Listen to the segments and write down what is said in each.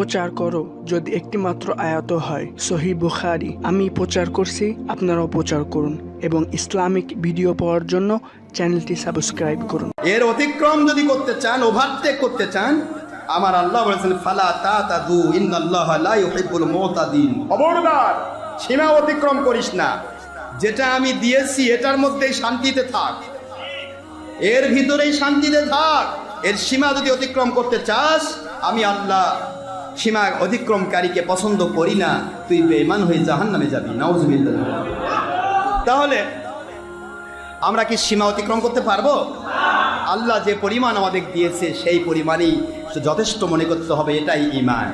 প্রচার করো যদি একটি মাত্র আয়াত হয়। সহিহ বুখারী। আমি প্রচার করছি, আপনারাও প্রচার করুন এবং ইসলামিক ভিডিও পাওয়ার জন্য চ্যানেলটি সাবস্ক্রাইব করুন। এর অতিক্রম যদি করতে চান, ওভারটেক করতে চান, আমার আল্লাহ বলেছেন ফালা তাতাদু ইন্নাল্লাহা লা ইউহিব্বুল মুতাদিন। খবরদার সীমা অতিক্রম করিস না। যেটা আমি দিয়েছি এটার মধ্যেই শান্তিতে থাক, এর ভিতরেই শান্তিতে থাক। এর সীমা যদি অতিক্রম করতে চাস, আমি আল্লাহ সীমা অতিক্রমকারীকে পছন্দ করি না। তুই বেঈমান হয়ে জাহান্নামে যাবি। নাউজুবিল্লাহ। তাহলে আমরা কি সীমা অতিক্রম করতে পারবো? আল্লাহ যে পরিমাণ আমাদের দিয়েছে সেই পরিমাণই যথেষ্ট মনে করতে হবে, এটাই ঈমান।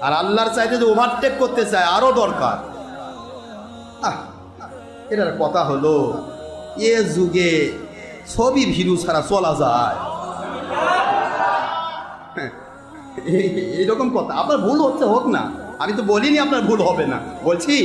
আর আল্লাহর চাইতে যে ওভারটেক করতে চায় আরো দরকার। এটার কথা হলো, এ যুগে ছবি ভিডিও ছাড়া চলা যায়? এইরকম কথা। আপনার ভুল হচ্ছে, হোক না, আমি তো বলিনি আপনার ভুল হবে না, বলছি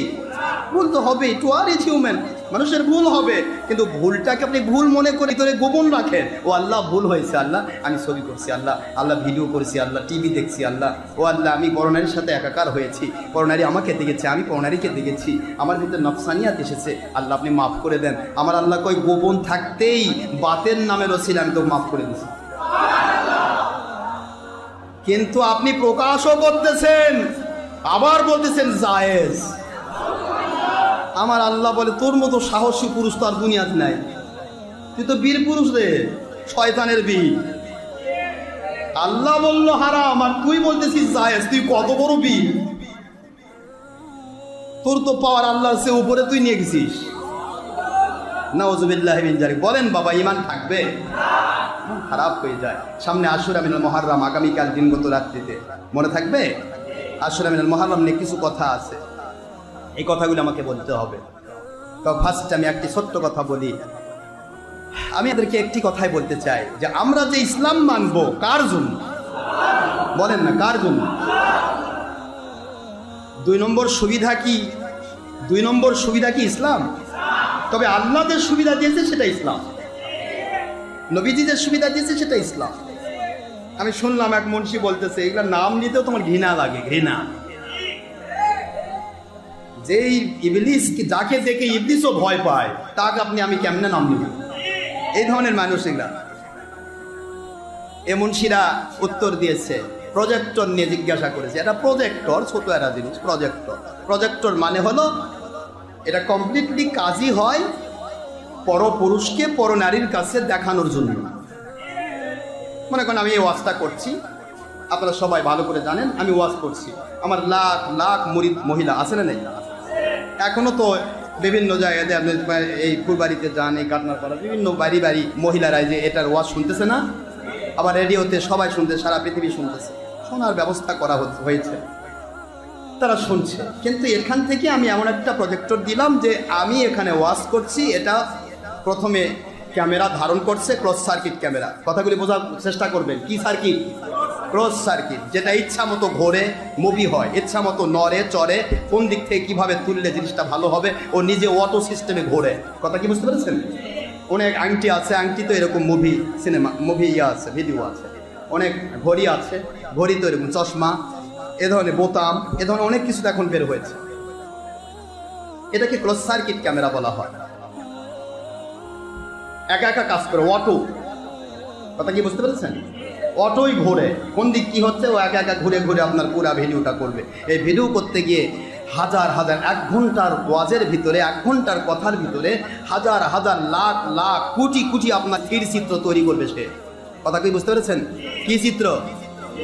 ভুল তো হবে। টু আর ইজ হিউম্যান, মানুষের ভুল হবে, কিন্তু ভুলটাকে আপনি ভুল মনে করে তোরে গোপন রাখেন। ও আল্লাহ ভুল হয়েছে, আল্লাহ আমি ছবি করছি, আল্লাহ আল্লাহ ভিডিও করেছি, আল্লাহ টিভি দেখছি, আল্লাহ ও আল্লাহ আমি পরনারীর সাথে একাকার হয়েছি, পরনারী আমাকে দেখেছে, আমি পরনারীকে দেখেছি, আমার ভিতরে নফসানিয়াত এসেছে, আল্লাহ আপনি মাফ করে দেন। আমার আল্লাহ কই গোপন থাকতেই বাতের নামের ওসিলা আমি তো মাফ করে দিচ্ছি। কিন্তু আপনি প্রকাশও করতেছেন, আবার বলতেছেন জায়েজ। আমার আল্লাহ বলে তোর মতো সাহসী পুরুষ তো আর দুনিয়াতে নাই। তুই তো বীর পুরুষ রে, শয়তানের বীর। আল্লাহ বললো হারাম আর তুই বলতেছিস জায়েজ। তুই কত বড় বীর! তোর তো পাওয়ার আল্লাহর চেয়ে উপরে তুই নিয়ে গেছিস। নাউজুবিল্লাহি মিন যালিক। বলেন বাবা, ঈমান থাকবে? খারাপ হয়ে যায়। সামনে আশুরা মিনাল মুহাররম, আগামীকাল দিনগত রাত্রিতে, মনে থাকবে? আশুরা মিনাল মুহাররম নিয়ে কিছু কথা আছে, এই কথাগুলো আমাকে বলতে হবে। তো ফার্স্ট আমি একটি ছোট্ট কথা বলি। আমি এদেরকে একটি কথাই বলতে চাই যে আমরা যে ইসলাম মানব কার জন্য? বলেন না, কার জন্য? 2 নম্বর সুবিধা কি? 2 নম্বর সুবিধা কি ইসলাম? তবে আল্লাহ যে সুবিধা দিয়েছে সেটা ইসলাম, নবীজি যে সুবিধা দিয়েছে সেটা ইসলাম। আমি শুনলাম এক মুন্সি বলতেছে এগুলা নাম নিতেও তোমার ঘৃণা লাগে, ঘৃণা। যেই ইবলিস, যাকে দেখে ইবলিসও ভয় পায়, তাকে আমি কেমনে নাম নিব? এই ধরনের মানুষ এগুলা। এ মুন্সিরা উত্তর দিয়েছে, প্রজেক্টর নিয়ে জিজ্ঞাসা করেছে। এটা প্রজেক্টর, ছোট একটা জিনিস। প্রজেক্টর মানে হলো এটা কমপ্লিটলি কাজই হয় পরপুরুষকে পরনারীর কাছে দেখানোর জন্য। মনে করেন আমি এই ওয়াজটা করছি, আপনারা সবাই ভালো করে জানেন আমি ওয়াজ করছি, আমার লাখ লাখ মুরিদ মহিলা আছে না নেই? এখনো তো বিভিন্ন জায়গাতে আপনি এই ফুলবাড়িতে যান, এই কাটনারপাড়া, বিভিন্ন বাড়ি বাড়ি মহিলারা যে এটার ওয়াজ শুনতেছে না? আবার রেডিওতে সবাই শুনতে, সারা পৃথিবী শুনতেছে, শোনার ব্যবস্থা করা হয়েছে, তারা শুনছে। কিন্তু এখান থেকে আমি এমন একটা প্রজেক্টর দিলাম যে আমি এখানে ওয়াজ করছি, এটা প্রথমে ক্যামেরা ধারণ করছে, ক্রস সার্কিট ক্যামেরা। কথাগুলি বোঝার চেষ্টা করবেন। কি সার্কিট? ক্রস সার্কিট, যেটা ইচ্ছা মতো ঘোরে, মুভি হয়, ইচ্ছা মতো নড়ে চড়ে, কোন দিক থেকে কিভাবে তুললে জিনিসটা ভালো হবে, ও নিজে অটো সিস্টেমে ঘোরে। কথা কি বুঝতে পেরেছেন? অনেক আংটি আছে, আংটি তো এরকম মুভি সিনেমা মুভি আছে, ভিডিও আছে। অনেক ঘড়ি আছে, ঘড়ি তো এরকম চশমা, এ ধরনের বোতাম, এ ধরনের অনেক কিছু এখন বের হয়েছে। এটাকে ক্লোজ সার্কিট ক্যামেরা বলা হয়। একা একা কাজ করে, অটো। কথা কি বুঝতে পেরেছেন? অটোই ঘোরে, কোন দিক কি হচ্ছে ও একা একা ঘুরে ঘুরে আপনার পুরা ভিডিওটা করবে। এই ভিডিও করতে গিয়ে হাজার হাজার, 1 ঘন্টার ওয়াজের ভিতরে, 1 ঘন্টার কথার ভিতরে হাজার হাজার লাখ লাখ কোটি কোটি আপনার স্থির চিত্র তৈরি করবে সে। কথা কি বুঝতে পেরেছেন? কি চিত্র?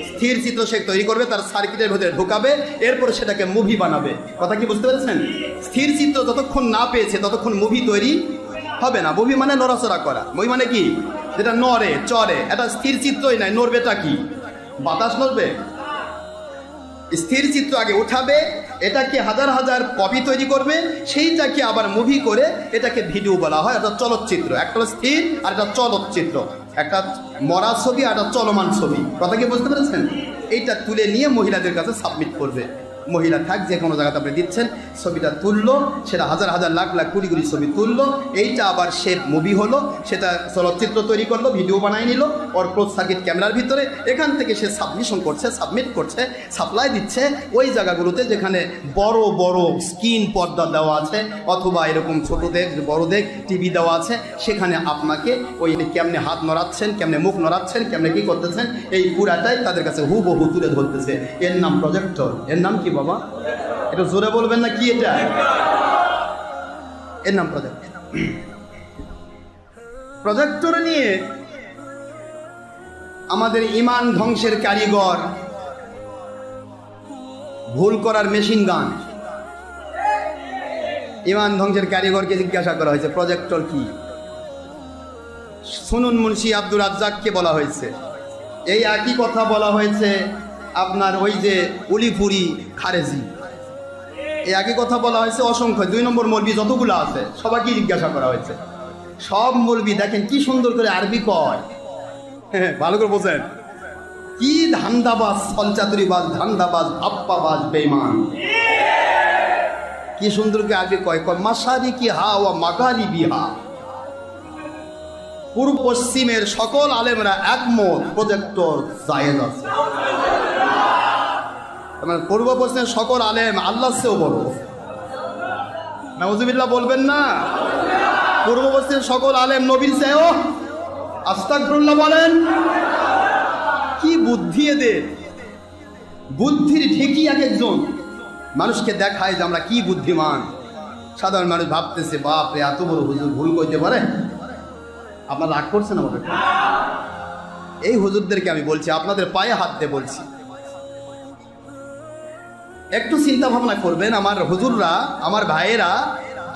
স্থির চিত্র সে তৈরি করবে, তার সার্কিটের ভিতরে ঢোকাবে, এরপরে সেটাকে মুভি বানাবে। কথা কি বুঝতে পেরেছেন? স্থির চিত্র যতক্ষণ না পেয়েছে ততক্ষণ মুভি তৈরি হবে না। মুভি মানে নড়াচড়া করা, মুভি মানে কি? যেটা নড়ে চড়ে, এটা স্থির চিত্রই নাই। নড়বেটা কি? বাতাস নড়বে? স্থির চিত্র আগে উঠাবে, এটাকে হাজার হাজার কপি তৈরি করবে, সেইটাকে আবার মুভি করে এটাকে ভিডিও বলা হয়। এটা চলচ্চিত্র। একটা স্থির আর একটা চলচ্চিত্র, একটা মরা ছবি আর একটা চলমান ছবি। কথা কি বুঝতে পেরেছেন? এইটা তুলে নিয়ে মহিলাদের কাছে সাবমিট করবে। মহিলা থাক, যে কোনো জায়গাতে আপনি দিচ্ছেন, ছবিটা তুললো, সেটা হাজার হাজার লাখ লাখ কোটি কোটি ছবি তুললো, এইটা আবার সে মুভি হলো, সেটা চলচ্চিত্র তৈরি করলো, ভিডিও বানায় নিল ওর ক্লোজ সার্কিট ক্যামেরার ভিতরে, এখান থেকে সে সাবমিশন করছে, সাবমিট করছে, সাপ্লাই দিচ্ছে ওই জায়গাগুলোতে যেখানে বড় বড় স্ক্রিন পর্দা দেওয়া আছে, অথবা এরকম ছোট দেখ বড় দেখ টিভি দেওয়া আছে, সেখানে আপনাকে ওই কেমনে হাত নড়াচ্ছেন, কেমনে মুখ নড়াচ্ছেন, কেমনে কী করতেছেন, এই পুরাটাই তাদের কাছে হুবহু তুলে ধরতেছে। এর নাম প্রজেক্টর। এর নাম কি বাবা? এটা জোরে বলবেন না, কি এটা? এর নাম প্রজেক্টর। প্রজেক্টর নিয়ে আমাদের ইমান ধ্বংসের কারিগর, ভুল করার মেশিন গান, ইমান ধ্বংসের কারিগরকে জিজ্ঞাসা করা হয়েছে প্রজেক্টর কি। সুনুন মুন্সি আব্দুর রাজ্জাককে বলা হয়েছে, এই একই কথা বলা হয়েছে আপনার ওই যে উলিপুরি খারেজি, এই একই কথা বলা হয়েছে অসংখ্য 2 নম্বর মৌলবি যতগুলো আছে সবাইকে জিজ্ঞাসা করা হয়েছে। সব মৌলবি দেখেন কি সুন্দর করে আরবি কয়, হ্যাঁ ভালো করে বোঝেন, কি ধান্দাবাজ, সলচাতুরিবাজ, ধান্দাবাজ, আপ্পাবাজ, বেঈমান, কি সুন্দর করে আরবি কয়, মাসারি কি হা ওয়া মাগারি বিহা। পূর্ব পশ্চিমের সকল আলেমরা একমত প্রজেক্টর জায়েজ আছে। মানে পূর্ব পশ্চিমের সকল আলেম আল্লাহর চেয়েও বড়, নাউজুবিল্লাহ বলবেন না? পূর্ব পশ্চিমের সকল আলেম নবীর চেয়েও, আস্তাগফিরুল্লাহ বলেন। কি বুদ্ধি এদের, বুদ্ধির ঠিকই এক একজন মানুষকে দেখায় যে আমরা কি বুদ্ধিমান। সাধারণ মানুষ ভাবতেছে বাপ রে এত বড় হুজুর ভুল করতে পারে। আপনারা রাগ করছেন আমাদের? এই হুজুরদেরকে আমি বলছি, আপনাদের পায়ে হাত দিয়ে বলছি, একটু চিন্তা ভাবনা করবেন। আমার হুজুররা, আমার ভাইয়েরা,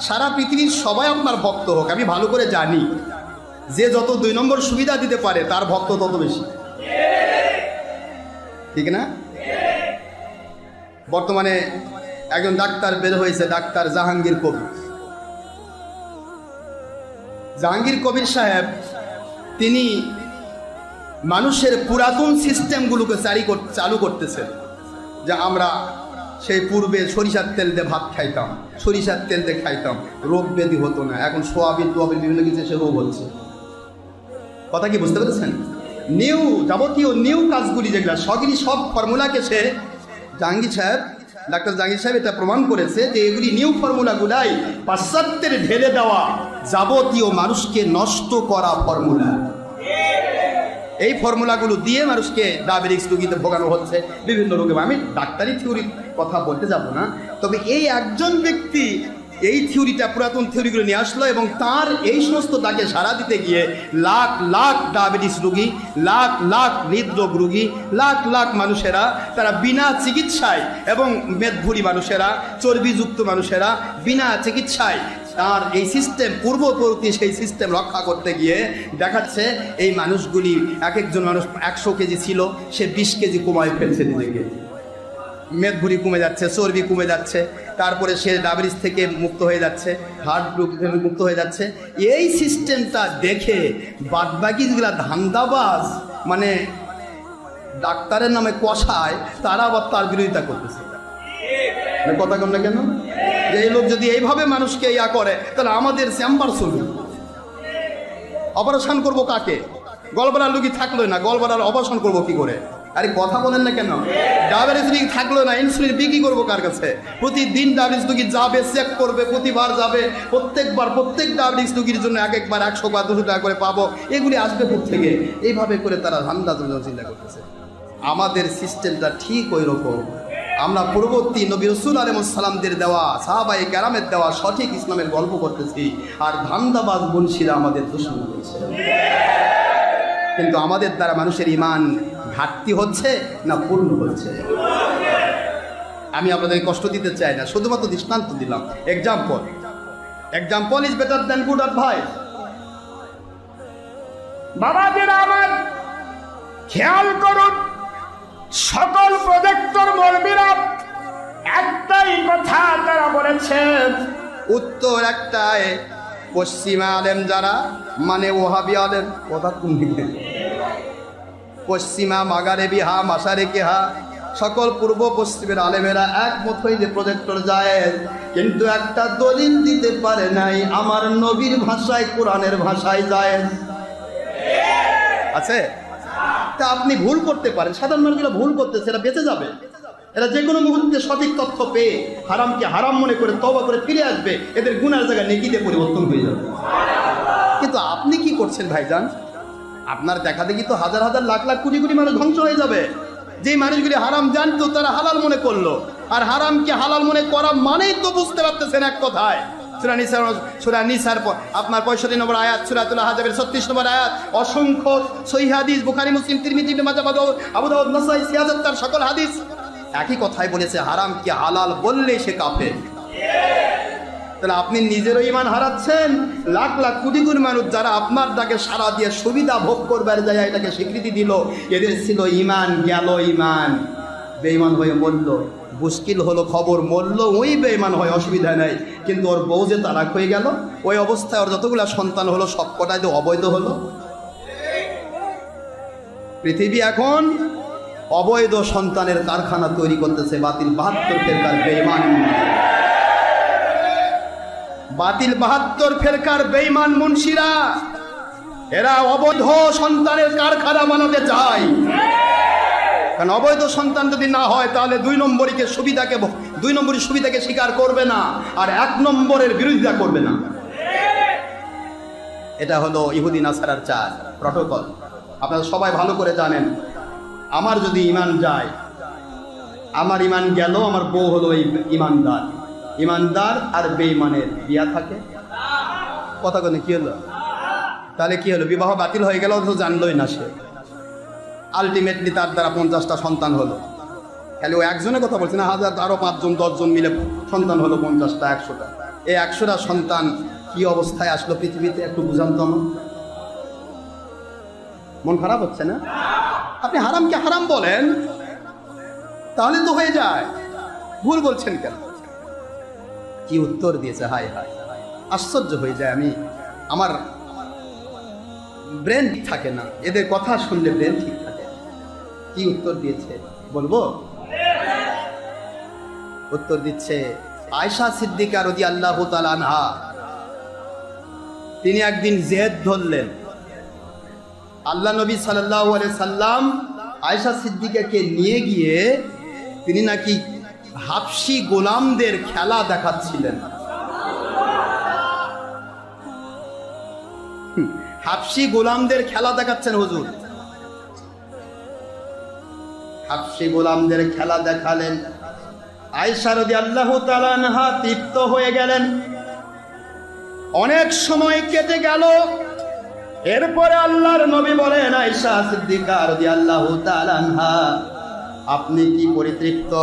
সারা পৃথিবীর সবাই আপনার ভক্ত হোক, আমি ভালো করে জানি যে যত 2 নম্বর সুবিধা দিতে পারে তার ভক্ত তত বেশি, ঠিক না? বর্তমানে একজন ডাক্তার বের হয়েছে, ডাক্তার জাহাঙ্গীর কবির। জাহাঙ্গীর কবির সাহেব তিনি মানুষের পুরাতন সিস্টেমগুলোকে চালু করতেছেন, যে আমরা সেই পূর্বে সরিষার তেল দিয়ে ভাত খাইতাম, সরিষার তেল দিয়ে খাইতাম, রোগ ব্যাধি হতো না, এখন সোয়াবিন টোয়াবিন বিভিন্ন কিছু সে রোগ হচ্ছে। কথা কি বুঝতে পেরেছেন? নিউ যাবতীয় নিউ কাজগুলি যেগুলো সব ফর্মুলাকে সে জাহাঙ্গীর সাহেব, ডাক্তার জাহাঙ্গীর সাহেব এটা প্রমাণ করেছে যে এগুলি নিউ ফর্মুলাগুলাই পাশ্চাত্যের ঢেলে দেওয়া যাবতীয় মানুষকে নষ্ট করা ফর্মুলা। এই ফর্মুলাগুলো দিয়ে মানুষকে ডায়াবেটিস রোগীতে ভোগানো হচ্ছে, বিভিন্ন রোগে। আমি ডাক্তারি থিওরির কথা বলতে যাব না, তবে এই একজন ব্যক্তি এই থিওরিটা, পুরাতন থিওরিগুলো নিয়ে আসলো এবং তার এই সমস্ত ডাকে সাড়া দিতে গিয়ে লাখ লাখ ডায়াবেটিস রোগী, লাখ লাখ হৃদরোগ রোগী, লাখ লাখ মানুষেরা তারা বিনা চিকিৎসায়, এবং মেদভুরি মানুষেরা, চর্বিযুক্ত মানুষেরা বিনা চিকিৎসায় তার এই সিস্টেম, পূর্ববর্তী সেই সিস্টেম রক্ষা করতে গিয়ে দেখাচ্ছে এই মানুষগুলি, এক একজন মানুষ 100 কেজি ছিল, সে 20 কেজি কমায় ফেলছে নিজেকে, মেদভুরি কমে যাচ্ছে, চর্বি কমে যাচ্ছে, তারপরে সে ডায়াবেটিস থেকে মুক্ত হয়ে যাচ্ছে, হার্ট রোগ থেকে মুক্ত হয়ে যাচ্ছে। এই সিস্টেমটা দেখে বাদবাকি যেগুলা ধান্দাবাজ, মানে ডাক্তারের নামে কষায়, তারা আবার তার বিরোধিতা করতেছে। কথা কম না কেন? যে এই লোক যদি এইভাবে মানুষকে ইয়া করে, তাহলে আমাদের চেম্বার চলবে, অপারেশন করবো কাকে? গলবালার রোগী থাকলো না, গলবালার অপারেশন করবো কি করে? আরে কথা বলেন না কেন? ডায়াবেটিস রোগী থাকলো না, ইনসুলিন বিক্রি করবো কার কাছে? প্রতিদিন ডায়াবেটিস রোগী যাবে, চেক করবে, প্রতিবার যাবে, প্রত্যেক ডায়াবেটিস রোগীর জন্য একবার 100 বা 200 টাকা করে পাবো, এগুলি আসবে থেকে। এইভাবে করে তারা ধান্দা চিন্তা করতেছে। আমাদের সিস্টেমটা ঠিক ওই রকম। আমরা পূর্ববর্তী নবী রাসূল আলাইহিস সালামদের দেওয়া, সাহাবায়ে কেরামের দেওয়া সঠিক ইসলামের গল্প করতেছি, আর ধান্দাবাজ বংশীরা আমাদের দুশমন করছে। কিন্তু আমাদের দ্বারা মানুষের ঈমান ঘাটতি হচ্ছে না পূর্ণ হচ্ছে? আমি আপনাদের কষ্ট দিতে চাই না, শুধুমাত্র দৃষ্টান্ত দিলাম। Example is better than good advice. বাবাজিরা আমার খেয়াল করুন, সকল প্রজেক্টর মৌলবীরা একটাই কথা তারা বলেছেন, উত্তর একটাই, পশ্চিমা আলেম যারা, মানে ওহাবি আলেম, কথা কোন দিকে? পশ্চিমা মাগারেবি হা, মাসারেকি হা, সকল পূর্ব পশ্চিমের আলেমেরা একমত হয়ে যে প্রজেক্টর জায়েজ, কিন্তু একটা দলিল দিতে পারে নাই আমার নবীর ভাষায়, কোরআনের ভাষায় জায়েজ আছে। তা আপনি ভুল করতে পারেন, সাধারণ মানুষগুলো ভুল করতেছে, এরা বেঁচে যাবে। এরা যে কোনো মুহূর্তে সঠিক তথ্য পেয়ে হারামকে হারাম মনে করে তওবা করে ফিরে আসবে, এদের গুনার জায়গা নেকিতে পরিবর্তন হয়ে যাবে। কিন্তু আপনি কি করছেন ভাইজান? আপনার দেখা দেখি তো হাজার হাজার লাখ লাখ কোটি কোটি মানুষ ধ্বংস হয়ে যাবে। যেই মানুষগুলি হারাম জানতো তারা হালাল মনে করলো, আর হারামকে হালাল মনে করা মানেই তো বুঝতে পারতেছেন এক কথায় সূরা নিসার আপনার 65 নম্বর আয়াত, সূরাতুল আহজাবের 36 নম্বর আয়াত, অসংখ্য সহিহ হাদিস, বুখারী, মুসলিম, তিরমিজি, ইবনে মাজাহ, আবু দাউদ, নাসাই, সিয়াজত, তার সকল হাদিস একই কথাই বলেছে, হারামকে হালাল বললে সে কাফের। তাহলে আপনি নিজেরও ঈমান হারাচ্ছেন, লাখ লাখ কোটি কোটি মানুষ যারা আপনার ডাকে সাড়া দিয়ে সুবিধা ভোগ করবার যায় এটাকে স্বীকৃতি দিল, এদের ছিল ঈমান, গেল ঈমান, বেঈমান হয়ে মরল। মুশকিল হলো খবর, মরল ওই বেঈমান হয়, অসুবিধা নাই, কিন্তু ওর বউ যে তালাক হয়ে গেল, ওই অবস্থায় ওর যতগুলো সন্তান হলো সবকটাই তো অবৈধ হলো। পৃথিবী এখন অবৈধ সন্তানের কারখানা তৈরি করতেছে। বাতিল 72 ফেরকার বেঈমান, বাতিল 72 ফেরকার বেঈমান মুন্সিরা, এরা অবৈধ সন্তানের কারখানা বানাতে চায়। কারণ অবৈধ সন্তান যদি না হয় তাহলে 2 নম্বরী সুবিধাকে স্বীকার করবে না, আর 1 নম্বরের বিরোধিতা করবে না। এটা হলো ইহুদি নাসারার চাল, প্রটোকল। আপনারা সবাই ভালো করে জানেন, আমার যদি ঈমান যায়, আমার ঈমান গেল, আমার বউ হলো এই ইমানদার আর বেঈমানের বিয়া থাকে, কথা কোনে কি হলো? তাহলে কি হলো? বিবাহ বাতিল হয়ে গেল, অথচ জানলই না সে। আলটিমেটলি তার দ্বারা 50টা সন্তান হলো। খালি ও একজনের কথা বলছে না, হাজার আরো 5 জন 10 জন মিলে সন্তান হলো 50টা, 100টা। এই 100টা সন্তান কি অবস্থায় আসলো পৃথিবীতে একটু বুঝান তো আমার। মন খারাপ হচ্ছে না? আপনি হারামকে হারাম বলেন, তাহলে তো হয়ে যায়, ভুল বলছেন কেন? কি উত্তর দিয়েছে! হায় হায়, আশ্চর্য হয়ে যায় আমি, আমার ব্রেন ঠিক থাকে না, এদের কথা শুনলে ব্রেন ঠিক থাকে। কি উত্তর দিয়েছে বলবো? উত্তর দিচ্ছে আয়েশা সিদ্দিকা রাদিয়াল্লাহু তাআলা আনহা। তিনি একদিন জেদ ধরলেন, আল্লাহ নবী সাল্লাল্লাহু আলাইহি সাল্লাম আয়েশা সিদ্দিকাকে নিয়ে গিয়ে তিনি নাকি হাবশি গোলামদের খেলা দেখাচ্ছিলেন। হাবশি গোলামদের খেলা দেখাচ্ছেন হুজুর। হাবশি গোলামদের খেলা দেখালেন। আয়েশা রাদিয়াল্লাহু তাআলা আনহা তৃপ্ত হয়ে গেলেন। অনেক সময় কেটে গেল, এরপরে আল্লাহর নবী বলেন, আয়েশা সিদ্দিকা রাদিয়াল্লাহু তাআলা আনহা, আপনি কি পরিতৃপ্ত?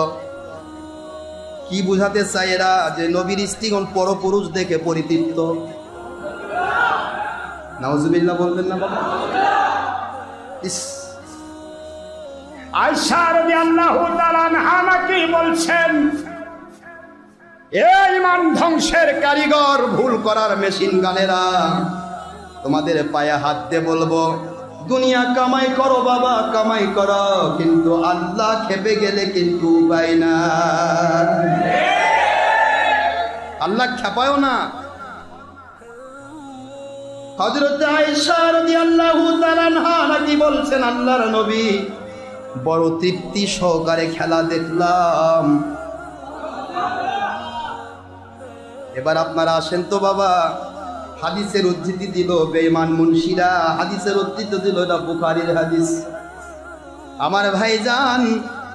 কি বুঝাতে চায় এরা? যে নবীর স্ত্রীগণ পরপুরুষ দেখে পরিতৃপ্ত। নাউজুবিল্লাহ বলবেন না বাবা? আয়েশা রাদিয়াল্লাহু তাআলা আনহা নাকি বলছেন, এই ঈমান ধ্বংসের কারিগর, ভুল করার মেশিন গানেরা, তোমাদের পায়ে হাত দিয়ে বলবো, দুনিয়া কামাই করো বাবা, কামাই করো, কিন্তু আল্লাহ খেপে গেলে কিন্তু উপায় না। আল্লাহ খেপায়ও না। হযরত আয়েশা রাদিয়াল্লাহু তাআলা আনহা নাকি বলছেন, আল্লাহর নবী, বড় তৃপ্তি সহকারে খেলা দেখলাম। এবার আপনারা আসেন তো বাবা, হাদিসের উদ্ধৃতি দিল বেঈমান মুন্সিরা, হাদিসের উদ্ধৃতি দিল এটা বুখারীর হাদিস। আমার ভাইজান,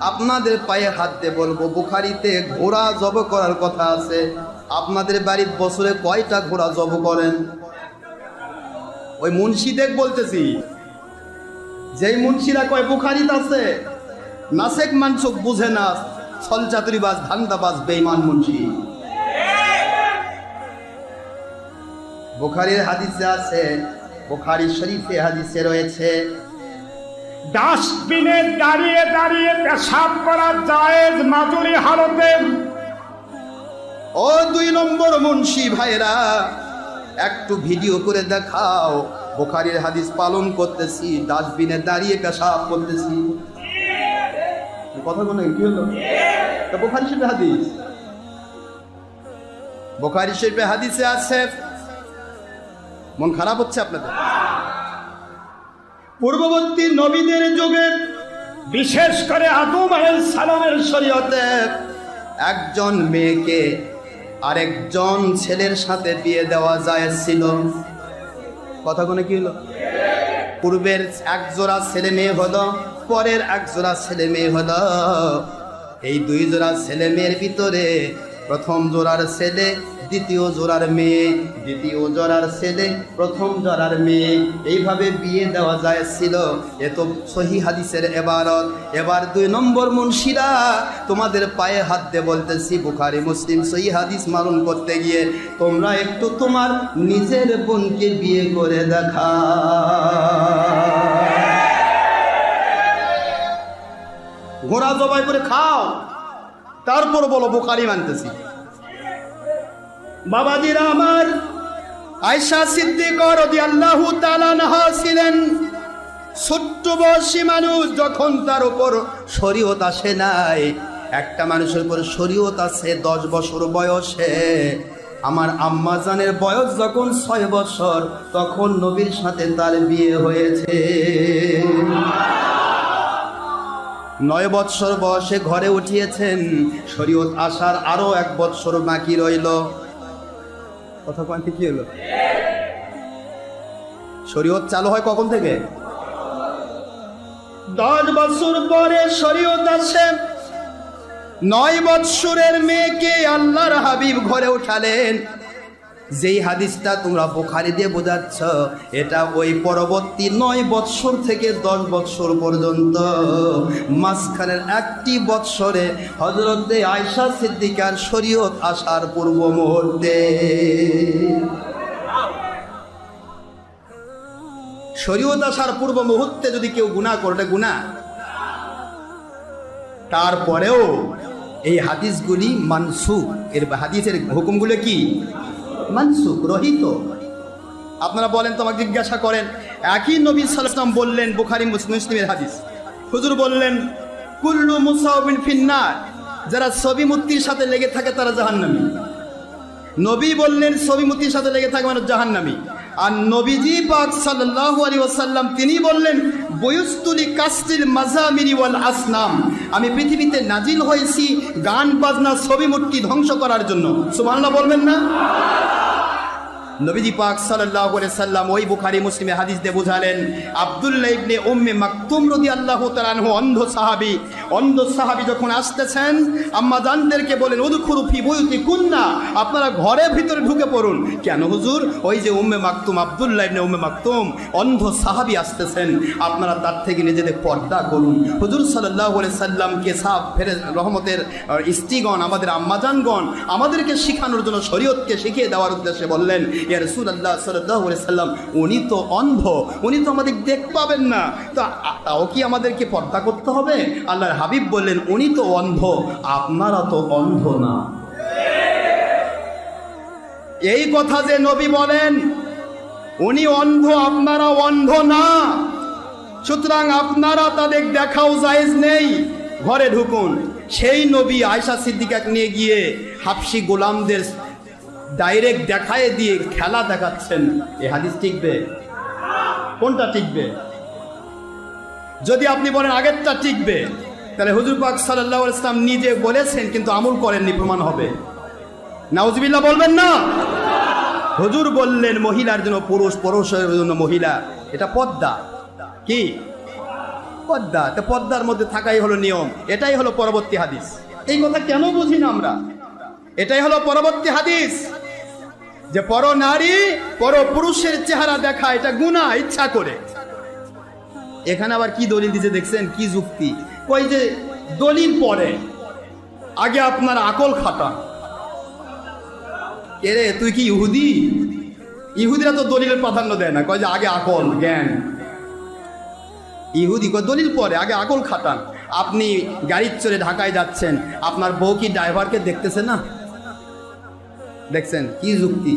আপনাদের পায়ে হাত দিয়ে বলবো, বুখারীতে ঘোড়া জব করার কথা আছে। আপনাদের বাড়ির বছরে কয়টা ঘোড়া জব করেন? ওই মুন্সিদের বলতেছি, যেই মুন্সিরা কয় বুখারীতে আছে, নাসেক মানসুক বুঝে না, ছলচাতুরিবাজ, ধান্দাবাজ, বেঈমান মুন্সি। বুখারীর হাদিসে আছে, বুখারী শরীফে হাদিসে রয়েছে, ডাস্টবিনে দাঁড়িয়ে দাঁড়িয়ে পেশাব করা জায়েজ মাজুরি হালতে। ও 2 নম্বর মুন্সি ভাইরা, একটু ভিডিও করে দেখাও, বুখারীর হাদিস পালন করতেছি, ডাস্টবিনে দাঁড়িয়ে পেশাব করতেছি। কথা কোনো কি হলো? বুখারী শরীফে হাদিস, বুখারী শরীফে হাদিসে আছে। মন খারাপ হচ্ছে আপনাদের? পূর্ববর্তী নবীদের যুগে বিশেষ করে আদম আলাইহিস সালামের শরীয়তে একজন মেয়েকে আরেকজন ছেলের সাথে বিয়ে দেওয়া জায়েজ ছিল। কথা কোনো কি হলো? পূর্বের এক জোড়া ছেলে মেয়ে হলো, পরের এক জোড়া ছেলে মেয়ে হলো। এই দুই জোড়া ছেলে মেয়ের ভিতরে প্রথম জোড়ার ছেলে দ্বিতীয় জোড়ার মেয়ে, দ্বিতীয় জোড়ার ছেলে প্রথম জোড়ার মেয়ে, এইভাবে বিয়ে দেওয়া যায় ছিল। এ তো সহি হাদিসের এবারত। এবার 2 নম্বর মুন্সিরা, তোমাদের পায়ে হাত দিয়ে বলতেছি, বুখারী মুসলিম সহি হাদিস মালুম করতে গিয়ে তোমরা একটু তোমার নিজের বোনকে বিয়ে করে দেখা। ঘোড়া জবাই করে খাও, তারপর বলো বুখারী মানতেছি। বাবাজিরা আমার, আয়েশা সিদ্দিকা রাদিয়াল্লাহু তাআলা আনহা ছিলেন ছোট্ট বয়সী মানুষ। যখন তার উপর শরীয়ত আসে নাই, একটা মানুষের উপর শরীয়ত আছে 10 বছর বয়সে। আমার আম্মা জানের বয়স যখন 6 বছর, তখন নবীর সাথে তার বিয়ে হয়েছে। 9 বছর বয়সে ঘরে উঠিয়েছেন। শরীয়ত আসার আরো 1 বছর বাকি রইল। কথা কোয়ান্টি কি হলো? শরীয়ত চালু হয় কখন থেকে? 10 বছর পরে শরীয়ত আসে। 9 বছরের মেয়েকে আল্লাহর হাবিব ঘরে উঠালেন। যেই হাদিসটা তোমরা বুখারী দিয়ে বোঝাচ্ছ, এটা ওই পরবর্তী 9 বছর থেকে 10 বছর পর্যন্ত মাঝখানের 1টি বছরে হযরতে আয়েশা সিদ্দিকার শরীয়ত আসার পূর্ব মুহূর্তে। শরীয়ত আসার পূর্ব মুহূর্তে যদি কেউ গুনাহ করে, গুনাহ। তারপরেও এই হাদিসগুলি মানসুখ, এর হাদিসের হুকুমগুলো কি? মানসুখ, রহিত। আপনারা বলেন, তোমাকে জিজ্ঞাসা করেন, একই নবী সাল্লাল্লাহু আলাইহি ওয়াসাল্লাম বললেন, বুখারী মুসলিমের হাদিস, হুজুর বললেন কুল্লু মুসাউবিন ফিন্নার, যারা ছবি মূর্তির সাথে লেগে থাকে তারা জাহান্নামী। নবী বললেন ছবি মূর্তির সাথে লেগে থাকে মানুষ জাহান্নামী। আর নবীজি পাক সাল্লাল্লাহু আলাইহি ওয়াসাল্লাম তিনি বললেন বয়ুস্তুলি কাসরিল মাজামিরি ওয়াল আসনাম, আমি পৃথিবীতে নাজিল হয়েছি গান বাজনা ছবি মূর্তি ধ্বংস করার জন্য। সুবহানাল্লাহ বলবেন না? নবীজি পাক সাল্লাল্লাহু আলাইহি সাল্লাম ওই বুখারী মুসলিমে হাদিস দিয়ে বুঝালেন, আব্দুল্লাহ ইবনে উম্মে মাকতুম রাদিয়াল্লাহু তাআলা আনহু অন্ধ সাহাবী যখন আসতেছেন, আম্মা জানদেরকে বলেন উদখুলু ফি বুয়ুতিকুন্না, আপনারা ঘরে ভিতরে ঢুকে পড়ুন। কেন হুজুর? ওই যে উম্মে মাকতুম, আব্দুল্লাহ ইবনে উম্মে মাকতুম অন্ধ সাহাবী আসতেছেন, আপনারা তার থেকে নিজেদের পর্দা করুন। হুজুর সাল্লাল্লাহু আলাইহি সাল্লামকে সাফ ফেরে রহমতের স্ত্রীগণ, আমাদের আম্মাজানগণ আমাদেরকে শিখানোর জন্য, শরীয়তকে শিখিয়ে দেওয়ার উদ্দেশ্যে বললেন, ইয়া রাসূলুল্লাহ সাল্লাল্লাহু আলাইহি সাল্লাম, উনি তো অন্ধ, উনি তো আমাদের দেখতে পাবেন না, তাও কি আমাদেরকে পর্দা করতে হবে? আল্লাহর হাবিব বললেন, উনি তো অন্ধ, আপনারা তো অন্ধ না। এই কথা যে নবী বলেন, উনি অন্ধ, আপনারা অন্ধ না, সুতরাং আপনারা তাদের দেখাও জায়েজ নেই, ঘরে ঢুকুন। সেই নবী আয়েশা সিদ্দিকাকে নিয়ে গিয়ে হাবশি গোলামদের ডাইরেক্ট দেখায় দিয়ে খেলা দেখাচ্ছেন। এই হাদিস টিকবে? কোনটা টিকবে? যদি আপনি বলেন আগেরটা টিকবে, তাহলে হুজুর পাক সাল্লাল্লাহু আলাইহি ওয়াসাল্লাম নিজে বলেছেন কিন্তু আমল করেননি, প্রমাণ হবে। নাউজুবিল্লাহ বলবেন না? হুজুর বললেন মহিলার জন্য পুরুষ, পুরুষের জন্য মহিলা, এটা পর্দা। কি পর্দা? তো পর্দার মধ্যে থাকাই হলো নিয়ম। এটাই হলো পরবর্তী হাদিস। এই কথা কেন বুঝি না আমরা? এটাই হলো পরবর্তী হাদিস, যে পর নারী পর পুরুষের চেহারা দেখা এটা গুনাহ ইচ্ছা করে। এখানে আবার কি দলিল দিতে দেখছেন? কি যুক্তি? কই যে দলিল পরে, আগে আপনার আকল খাটান। এরে তুই কি ইহুদি? ইহুদিরা তো দলিলের প্রাধান্য দেয় না, কয় যে আগে আকল জ্ঞান। ইহুদি কয় দলিল পরে, আগে আকল খাটান। আপনি গাড়ির চড়ে ঢাকায় যাচ্ছেন, আপনার বউ কি ড্রাইভারকে দেখতেছে না? দেখছেন? কি যুক্তি?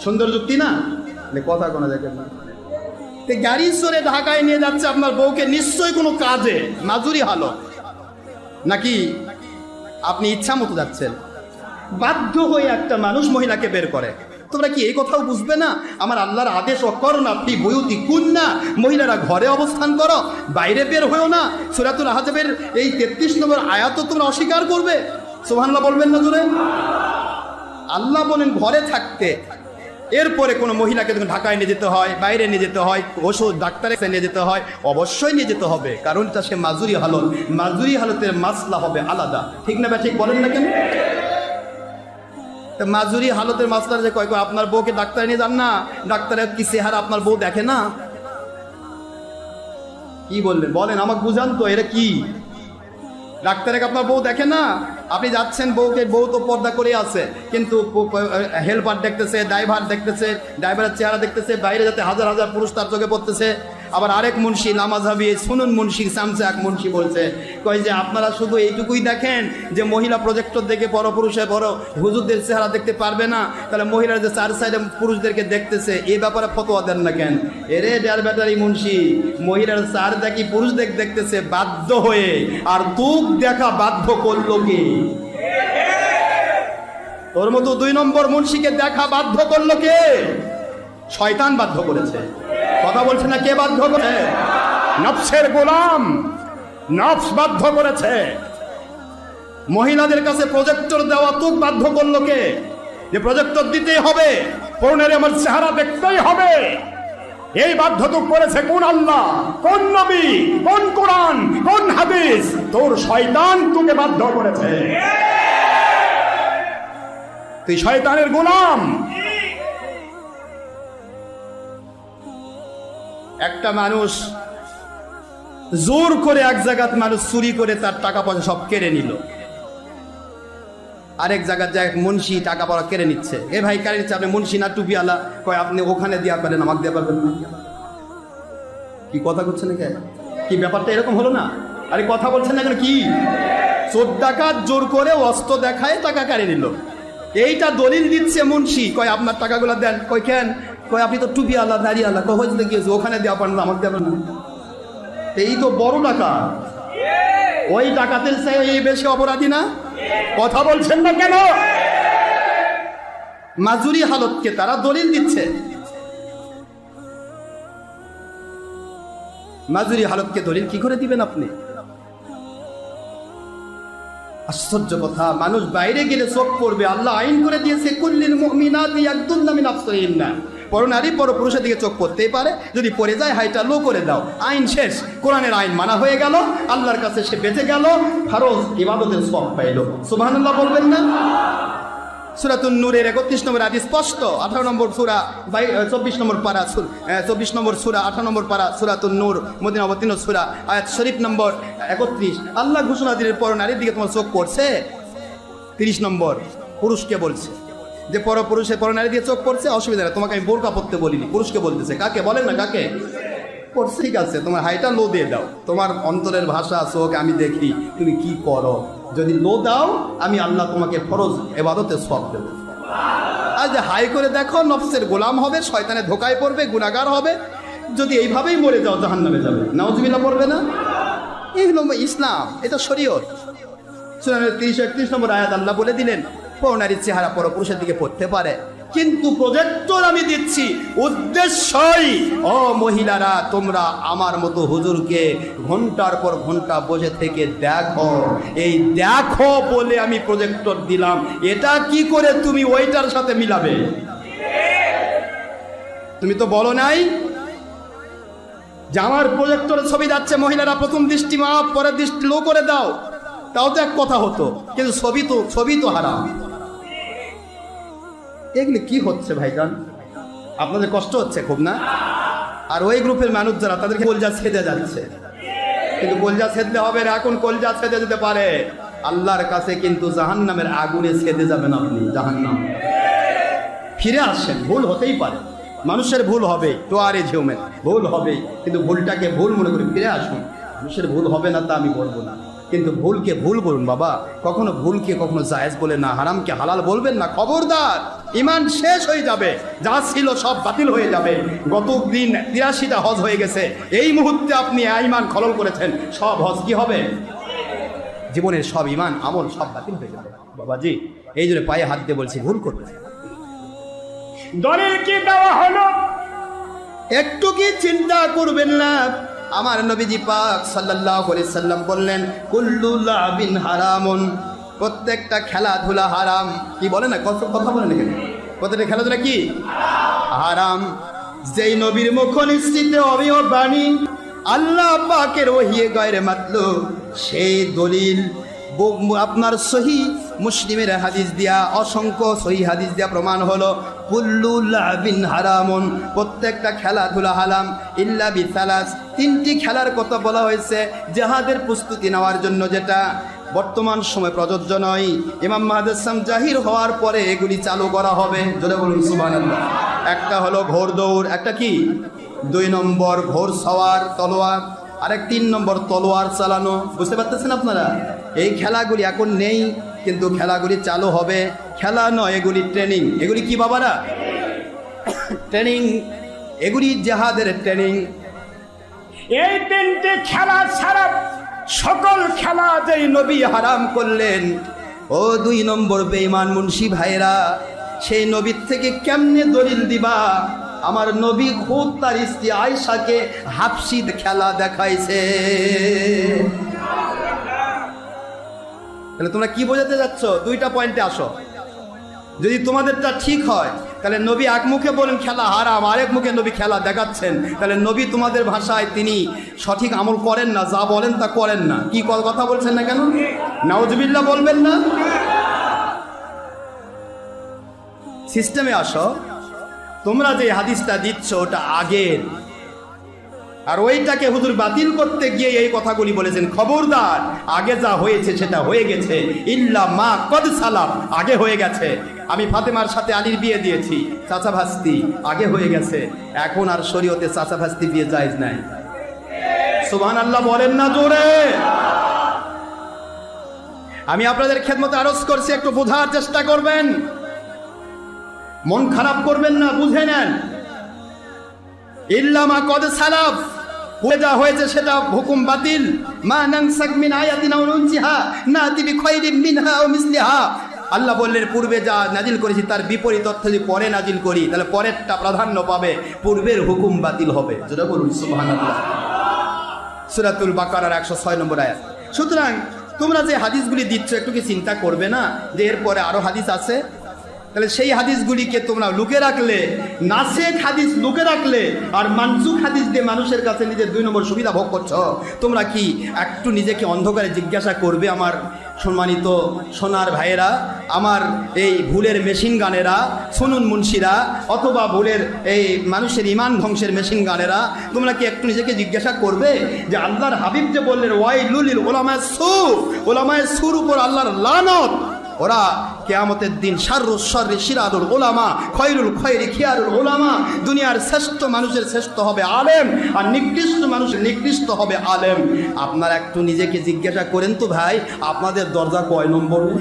সুন্দর যুক্তি না? কথা কোনো দেখেন না। গাড়ি চড়ে ঢাকায় নিয়ে যাচ্ছে আপনার বউকে, নিশ্চয়ই কোনো কাজে মাজুরি হালত, নাকি আপনি ইচ্ছা মতো যাচ্ছেন? বাধ্য হয়ে একটা মানুষ মহিলাকে বের করে। তোমরা কি এই কথাও বুঝবে না? আমার আল্লাহর আদেশ অকরনা ফি বুয়ুতি কুন্না, মহিলারা ঘরে অবস্থান করো, বাইরে বের হয়েও না। সূরাতুল আহজাবের এই 33 নম্বর আয়াত তোমরা অস্বীকার করবে? সুবহানাল্লাহ বলবেন না জোরে? আল্লাহ বলেন ঘরে থাকতে। এরপরে কোনো মহিলাকে যখন ঢাকায় নিয়ে যেতে হয়, বাইরে নিয়ে যেতে হয়, ওষুধ ডাক্তারের কাছে নিয়ে যেতে হয়, অবশ্যই নিয়ে যেতে হবে, কারণ তা সে মাজুরি হালত। মাজুরি হালতের মাসলা হবে আলাদা, ঠিক না? ঠিক বলেন না কেন? মাজুরি হালতের মাসলা যে কয় আপনার বউকে ডাক্তার নিয়ে যান না, ডাক্তারের কি চেহারা আপনার বউ দেখে না? কি বললেন বলেন, আমাকে বুঝান তো, এটা কি? ডাক্তারকে আপনার বউ দেখে না? আপনি যাচ্ছেন, বউ তো পর্দা করে আছে, কিন্তু হেল্পার দেখতেছে, ড্রাইভার দেখতেছে, ড্রাইভারের চেহারা দেখতেছে, বাইরে যাতে হাজার হাজার পুরুষ তার চোখে পড়তেছে। আবার আরেক মুন্সি নামাজাবি শুনুন, মুন্সি সামসে এক মুন্সি বলছে, কয় যে আপনারা শুধু এইটুকুই দেখেন যে মহিলা প্রজেক্টর দেখে পরপুরুষে বড় হুজুরদের চেহারা দেখতে পারবে না, তাহলে মহিলারা যে চার সাইডে পুরুষদেরকে দেখতেছে এই ব্যাপারে ফতোয়া দেন না কেন? এরে ডেয়ার ব্যাটারি মুন্সি, মহিলার চার দেখি পুরুষ দেখতেছে বাধ্য হয়ে, আর তুক দেখা বাধ্য করলো কি? তোর মতো 2 নম্বর মুন্সিকে দেখা বাধ্য করলো কে? শয়তান বাধ্য করেছে। কথা বলছে না? কে বাধ্য করে? নফসের গোলাম, নফস বাধ্য করেছে। মহিলাদের কাছে প্রজেক্টর দেওয়া তুক বাধ্য করলো কে? যে প্রজেক্টর দিতেই হবে, পৌনের আমার চেহারা দেখতেই হবে। এই বাধ্যতুক করেছে কোন আল্লাহ, কোন নবী, কোন কোরআন, কোন হাদিস? তোর শয়তান তোকে বাধ্য করেছে। তুই শয়তানের গোলাম। একটা মানুষ জোর করে এক জায়গাত মানুষ চুরি করে তার টাকা পয়সা সব কেড়ে নিল, আরেক জায়গায় যায় মুন্সি টাকা পয়সা কেড়ে নিচ্ছে। এ ভাই কারে নিচ্ছে? আপনি মুন্সি না টুপিওয়ালা? কয় আপনি ওখানে দিয়া পারেন, আমাকে দিয়া পারবেন না। কি কথা করছেন না? কি ব্যাপারটা এরকম হলো না? আরে কথা বলছেন না কেন? কি চোর ডাকাত জোর করে অস্ত্র দেখায় টাকা কেড়ে নিল, এইটা দলিল দিচ্ছে মুন্সি। কয় আপনার টাকাগুলো দেন। কয় কেন? কয় আপনি তো টুপি আল্লাহ দাঁড়িয়ে আল্লাহ কহতে গিয়েছে, ওখানে দেওয়া পারেন না, আমাকে দেবেন না। এই তো বড় টাকা, ওই ডাকাতের চেয়ে এই বেশি অপরাধী না? কথা বলছেন না কেন? মাজুরি হালতকে তারা দলিল দিচ্ছে। মাজুরি হালতকে দলিল কি করে দিবেন আপনি? আশ্চর্য কথা। মানুষ বাইরে গেলে চোখ পড়বে, আল্লাহ আইন করে দিয়েছে কুল্লিল মুমিনাতি ইয়াগদুন্না মিন আবসারিহিন্না, পরনারী পরপুরুষের দিকে চোখ পড়তেই পারে, যদি পড়ে যায় হাইটা লো করে দাও, আইন শেষ। কোরআনের আইন মানা হয়ে গেল, আল্লাহর কাছে সে বেঁচে গেল, ফরজ ইবাদতের সওয়াব পাইল। সুবহানাল্লাহ বলবেন না? সূরাতুন নূরের 31 নম্বর আয়াত স্পষ্ট। 18 নম্বর সূরা 24 নম্বর পারা, 24 নম্বর সূরা 18 নম্বর পারা, সূরাতুন নূর, মদিনা অবতীর্ণ সূরা, আয়াত শরীফ নম্বর 31। আল্লাহ ঘোষণা দিলেন পর নারীর দিকে তোমার চোখ পড়ছে। 30 নম্বর পুরুষকে বলছে যে পরপুরুষে পর নারী দিয়ে চোখ পড়ছে, অসুবিধা নেই, তোমাকে আমি বোরকা পড়তে বলিনি, পুরুষকে বলতেছে। কাকে বলেন না? কাকে পড়ছে? ঠিক আছে, তোমার হাইটা লো দিয়ে দাও, তোমার অন্তরের ভাষা চোখ আমি দেখি তুমি কি করো। যদি লো দাও, আমি আল্লাহ তোমাকে ফরজ ইবাদতের সওয়াব দেব। আর যে হাই করে দেখো, নফসের গোলাম হবে, শয়তানের ধোকায় পড়বে, গুনাহগার হবে। যদি এইভাবেই মরে যাও, জাহান্নামে যাবে। নাউজুবিল্লাহ পড়বে না? এই হলো ইসলাম, এটা শরীয়ত। সূরা 30-31 নম্বর আয়াত আল্লাহ বলে দিলেন পরনারীর চেহারা পরপুরুষের দিকে পড়তে পারে, কিন্তু প্রজেক্টর আমি দিচ্ছি উদ্দেশ্যই, ও মহিলারা তোমরা আমার মতো হুজুরকে ঘন্টার পর ঘন্টা বসে থেকে দেখো। এই দেখো বলে আমি প্রজেক্টর দিলাম, এটা কি করে তুমি ওইটার সাথে মিলাবে? তুমি তো বলো নাই যে আমার প্রজেক্টরের ছবি যাচ্ছে, মহিলারা প্রথম দৃষ্টি মাপ, পরের দৃষ্টি লো করে দাও, তাও তো এক কথা হতো, কিন্তু ছবি তো হারাম। এগুলি কি হচ্ছে ভাইজান? আপনাদের কষ্ট হচ্ছে খুব না? আর ওই গ্রুপের মানুষ যারা, তাদেরকে কলজা ছেদে যাচ্ছে, কিন্তু কলজা ছেদলে হবে না। এখন কলজা ছেদে যেতে পারে, আল্লাহর কাছে কিন্তু জাহান্নামের আগুনে ছেদে যাবেন আপনি। জাহান্নাম ফিরে আসেন, ভুল হতেই পারে, মানুষের ভুল হবে, তো আর এ ঝিউমেন ভুল হবে, কিন্তু ভুলটাকে ভুল মনে করে ফিরে আসুন। মানুষের ভুল হবে না তা আমি বলবো না, কিন্তু ভুলকে ভুল বলুন বাবা। কখনো ভুলকে কখনো জায়েজ বলে না, হারামকে হালাল বলবেন না। খবরদার, ইমান শেষ হয়ে যাবে, যা ছিল সব বাতিল হয়ে যাবে। গত দিন 83টা হজ হয়ে গেছে, এই মুহূর্তে আপনি ইমান খলল করেছেন, সব হজ কি হবে? জীবনের সব ইমান আমল সব বাতিল হয়ে যাবে। বাবাজি এই জন্য পায়ে হাত দিয়ে বলছি ভুল করবে। দলিল কি দেওয়া হলো? একটু কি চিন্তা করবেন না? আমার নবীজি পাক সাল্লাল্লাহু আলাইহি সাল্লাম বললেন কুল্লু লাবিন হারামুন, প্রত্যেকটা খেলাধুলা হারাম। কি বলে না, কথা বলেন এখানে, প্রত্যেকটা খেলাধুলা কি হারাম। যেই নবীর মুখ নিশ্চিত অমিয় বাণী আল্লাহ পাকের ওহিয়ে গায়রে মাতলু, সেই দলিল আপনার সহি মুসলিমের হাদিস দিয়া, অসংখ্য সহি হাদিস দিয়া প্রমাণ হলো কুল্লু লাবিন হারামুন, প্রত্যেকটা খেলাধুলা হারাম ইল্লা বিসালাস, তিনটি খেলার কথা বলা হয়েছে জিহাদের প্রস্তুতি নেওয়ার জন্য, যেটা বর্তমান সময় প্রযোজ্য নয়। ইমাম মাহদী ইসলাম জাহির হওয়ার পরে এগুলি চালু করা হবে, জোরে বলুন সুবহানাল্লাহ। একটা হলো ঘোড় দৌড়, একটা কি 2 নম্বর ঘোড় সওয়ার তলোয়ার, আরেক 3 নম্বর তলোয়ার চালানো। বুঝতে পারতেছেন আপনারা? এই খেলাগুলি এখন নেই, কিন্তু খেলাগুলি চালু হবে। খেলা নয়, এগুলি ট্রেনিং। এগুলি কি বাবারা? ট্রেনিং, এগুলি জিহাদের ট্রেনিং। এই তিনটি খেলা ছাড়া সকল খেলা যেই নবী হারাম করলেন, ও 2 নম্বর বেঈমান মুন্সি ভাইরা, সেই নবীর থেকে কেমনে দলিল দিবা? আমার নবী খুব তার স্ত্রী আয়েশাকে হাফসিদ খেলা দেখাইছে। তাহলে তোমরা কি বোঝাতে যাচ্ছ? 2টা পয়েন্টে আসো। যদি তোমাদেরটা ঠিক হয় তাহলে নবী এক মুখে বলেন খেলা হারাম, আরেক মুখে নবী খেলা দেখাচ্ছেন, তাহলে নবী তোমাদের ভাষায় তিনি সঠিক আমল করেন না, যা বলেন তা করেন না। কি কথা বলছেন না কেন? নাউজুবিল্লাহ বলবেন না? সিস্টেমে আসো। তোমরা যে হাদিসটা দিচ্ছ ওটা আগের, আর ওইটাকে হুজুর বাতিল করতে গিয়ে এই কথাগুলি বলেছেন। খবরদার, আগে যা হয়েছে সেটা হয়ে গেছে, ইল্লা মা কদ সালাম, আগে হয়ে গেছে। আমি ফাতেমার সাথে আলীর বিয়ে দিয়েছি, চাচা ভাস্তি, আগে হয়ে গেছে। এখন আর শরীয়তে চাচা ভাস্তি বিয়ে জায়েজ নাই। সুবহানাল্লাহ বলেন না জোরে? আমি আপনাদের খেদমতে আরজ করছি, একটু বোঝার চেষ্টা করবেন, মন খারাপ করবেন না, বুঝে নেন। ইল্লা মা কদ সালাফ, যা হয়েছে সেটা হুকুম বাতিল। মা নানসাক মিন আয়াতিন আও নুনসিহা নাতি বিখাইরিম মিনহা আও মিসলিহা, আল্লাহ বললেন পূর্বে যা নাজিল করেছি তার বিপরীত অর্থ যদি পরে নাজিল করি তাহলে পরেরটা প্রাধান্য পাবে, পূর্বের হুকুম বাতিল হবে। যেটা বলুন সুবহানাল্লাহ। সূরাতুল বাকারার 106 নম্বর আয়াত। সুতরাং তোমরা যে হাদিসগুলি দিচ্ছ একটু কি চিন্তা করবে না যে এরপরে আরো হাদিস আছে? তাহলে সেই হাদিসগুলিকে তোমরা লুকে রাখলে, নাসেখ হাদিস লুকে রাখলে, আর মানসুখ হাদিস দিয়ে মানুষের কাছে নিজের 2 নম্বর সুবিধা ভোগ করছো। তোমরা কি একটু নিজেকে অন্ধকারে জিজ্ঞাসা করবে আমার সম্মানিত সোনার ভাইয়েরা, আমার এই ভুলের মেশিন গানেরা, শুনুন মুন্সিরা, অথবা ভুলের এই মানুষের ইমান ধ্বংসের মেশিন গানেরা, তোমরা কি একটু নিজেকে জিজ্ঞাসা করবে যে আল্লাহর হাবিব যে বললেন ওয়াইলুল লিল উলামায়ে সু, উলামায়ে সুর উপর আল্লাহর লানত, ওরা কিয়ামতের দিন শাররুশ শাররি শিরারুল উলামা খয়রুল খয়রি খিয়ারুল উলামা, দুনিয়ার শ্রেষ্ঠ মানুষের শ্রেষ্ঠ হবে আলেম, আর নিকৃষ্ট মানুষের নিকৃষ্ট হবে আলেম। আপনারা একটু নিজেকে জিজ্ঞাসা করেন তো ভাই, আপনাদের দরজা কয় নম্বরে?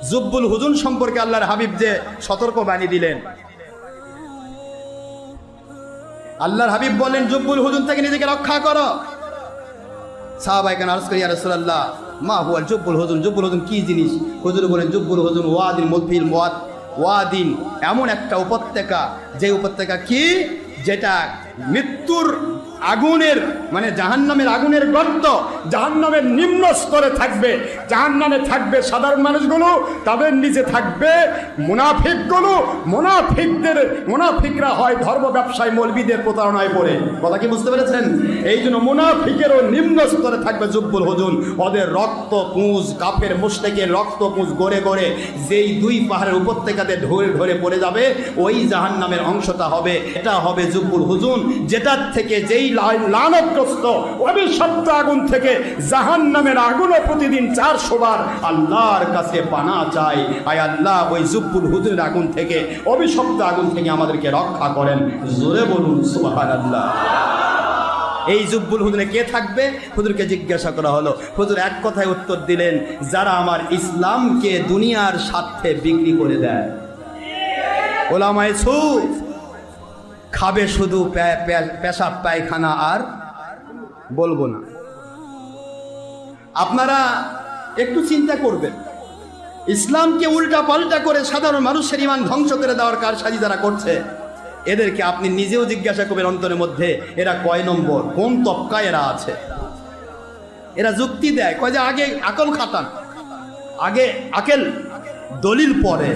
জুব্বুল হুজুন সম্পর্কে আল্লাহর হাবিব যে সতর্ক বাণী দিলেন, আল্লাহর হাবিব বলেন জুব্বুল হুজুন থেকে নিজেকে রক্ষা করো। সাহাবায়ে কেরাম আরজ করি ইয়া রাসূলুল্লাহ মা হুয়াল জুব্বুল হুজুন, জুব্বুল হুজুন কি জিনিস? হুজুর বলেন জুব্বুল হুজুন ওয়াদিন মুদফিল ওয়াদিন, এমন একটা উপত্যকা, যে উপত্যকা কি, যেটা মৃত্যুর আগুনের মানে জাহান্নামের আগুনের গর্ত, জাহান্নামের নিম্ন স্তরে থাকবে। জাহান্নামে থাকবে সাধারণ মানুষগুলো, তাদের নিচে থাকবে মুনাফিকগুলো। মুনাফিকরা হয় ধর্ম ব্যবসায় মৌলবীদের প্রতারণায় পড়ে। কথা কি বুঝতে পেরেছেন? এই জন্য মুনাফিকেরও নিম্ন স্তরে থাকবে জুব্বুল হুজুন। ওদের রক্ত পুঁজ, কাফের মুশরিকের রক্ত পুঁজ গড়ে গড়ে যেই 2 পাহাড়ের উপত্যকাতে ধরে ধরে পড়ে যাবে, ওই জাহান্নামের অংশটা হবে, এটা হবে জুব্বুল হুজুন, যেটার থেকে যেই লানতগ্রস্ত অভিশপ্ত আগুন থেকে জাহান্নামের আগুনও প্রতিদিন 400 বার আল্লাহর কাছে পানা চাই। আয় আল্লাহ ওই জুব্বুল হুজুরের আগুন থেকে, অভিশপ্ত আগুন থেকে আমাদেরকে রক্ষা করেন। জোরে বলুন সুবহানাল্লাহ। এই জুব্বুল হুজুরে কে থাকবে? হুজুরকে জিজ্ঞাসা করা হলো, হুজুর এক কথায় উত্তর দিলেন, যারা আমার ইসলামকে দুনিয়ার স্বার্থে বিক্রি করে দেয়। ওলামায়ে সুফ খাবে শুধু পেশাব পায়খানা আর বলবো না। আপনারা একটু চিন্তা করবেন, ইসলামকে উল্টা পাল্টা করে সাধারণ মানুষের ইমান ধ্বংস করে দেওয়ার কারসাজি যারা করছে, এদেরকে আপনি নিজেও জিজ্ঞাসা করবেন অন্তরের মধ্যে, এরা কয় নম্বর, কোন তবকায় এরা আছে। এরা যুক্তি দেয়, কয় যে আগে আকল খাটান, আগে আকেল, দলিল পরে।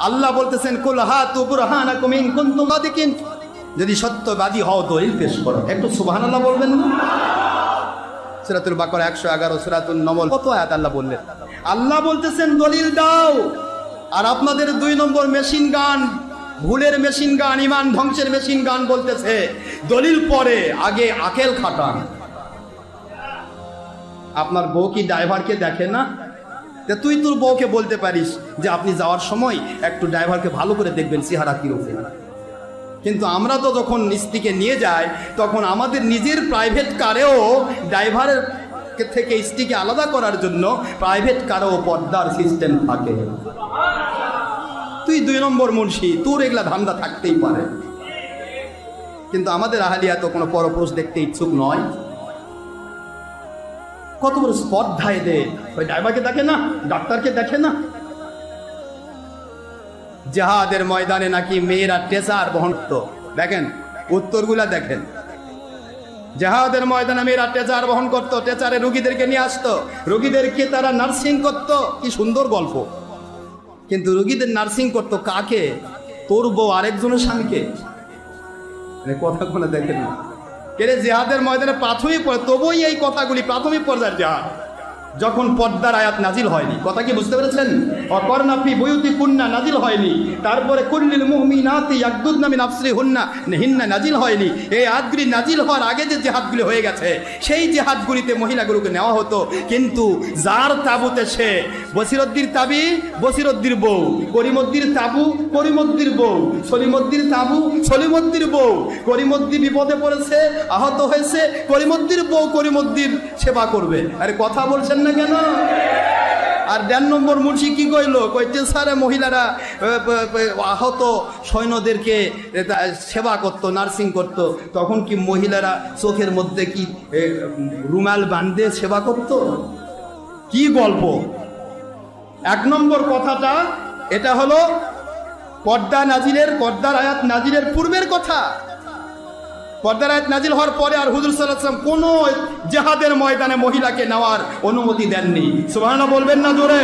আল্লাহ বলতেছেন কুল হাতু বুরহানাকুম ইন কুনতুম সাদিকিন, যদি সত্যবাদী হও দলিল পেশ করো। একটু সুবহানাল্লাহ বলবেন না? সূরাতুল বাকারা 111, সূরাতুন নমল, কত আয়াত আল্লাহ বললেন। আল্লাহ বলতেছেন দলিল দাও, আর আপনাদের 2 নম্বর মেশিন গান, ভুলের মেশিন গান, ইমান ধ্বংসের মেশিন গান বলতেছে দলিল পরে, আগে আকেল খাটান। আপনার বউ কি ড্রাইভারকে দেখে না? তুই তোর বউকে বলতে পারিস যে আপনি যাওয়ার সময় একটু ড্রাইভারকে ভালো করে দেখবেন চেহারা কিরকম। কিন্তু আমরা তো যখন স্ত্রীকে নিয়ে যাই, তখন আমাদের নিজের প্রাইভেট কারেও ড্রাইভারের থেকে স্ত্রীকে আলাদা করার জন্য প্রাইভেট কারেও পর্দার সিস্টেম থাকে। তুই 2 নম্বর মুন্সি, তোর এগুলা ধান্দা থাকতেই পারে, কিন্তু আমাদের আহালিয়া তো কোনো পরপুরুষ দেখতে ইচ্ছুক নয়। কত বড় স্পর্ধা এদের, ওই ড্রাইভারকে দেখে না, ডাক্তারকে দেখে না। জিহাদের ময়দানে নাকি মেয়েরা ট্রেজার বহন করত, দেখেন উত্তরগুলা দেখেন। জিহাদের ময়দানে মেয়েরা ট্রেজার বহন করত, ট্রেজারে রোগীদেরকে নিয়ে আসতো, রোগীদেরকে তারা নার্সিং করত। কি সুন্দর গল্প। কিন্তু রোগীদের নার্সিং করত কাকে? তোর বউ আরেকজনের স্বামীকে। কথা কোনো দেখেন না কেরে, জিহাদের ময়দানে প্রাথমিক পর্যায়ে, তবুই এই কথাগুলি প্রাথমিক পর্যায়ের জিহাদ, যখন পর্দার আয়াত নাজিল হয়নি। কথা কি বুঝতে পেরেছেন? অকর্ণা ফি বুয়ুতিকুন্না নাজিল হয়নি, তারপরে কুল্লিল মুমিনাতি ইয়াগদুদনা মিন আবসারিহুন্না হিন্না নাজিল হয়নি। এই আয়াতগুলি নাজিল হওয়ার আগে যে জিহাদগুলি হয়ে গেছে, সেই জিহাদগুলিতে মহিলাগুলোকে নেওয়া হতো। কিন্তু যার তাবুতে সে, বসিরউদ্দির তাবি বসিরউদ্দির বউ, করিমউদ্দির তাবু করিমউদ্দির বউ, সলিমউদ্দির তাবু সলিমউদ্দির বউ। করিমউদ্দির বিপদে পড়েছে, আহত হয়েছে, করিমউদ্দির বউ করিমউদ্দির সেবা করবে। আরে কথা বলছেন না কেন? আর 1.5 নম্বর মুন্সি কি কইলো, কইতে সারে মহিলারা আহত সৈন্যদেরকে সেবা করত, নার্সিং করত। তখন কি মহিলারা চোখের মধ্যে কি রুমাল বাঁধে সেবা করত? কি গল্প। 1 নম্বর কথাটা, এটা হলো পর্দার আয়াত নাজিলের পূর্বের কথা। পর্দার আয়াত নাজিল হওয়ার পরে আর হুজুর সাল্লাল্লাহু আলাইহি ওয়াসাল্লাম কোনো জিহাদের ময়দানে মহিলাকে নেওয়ার অনুমতি দেননি। সুবহানাল্লাহ বলবেন না জোরে?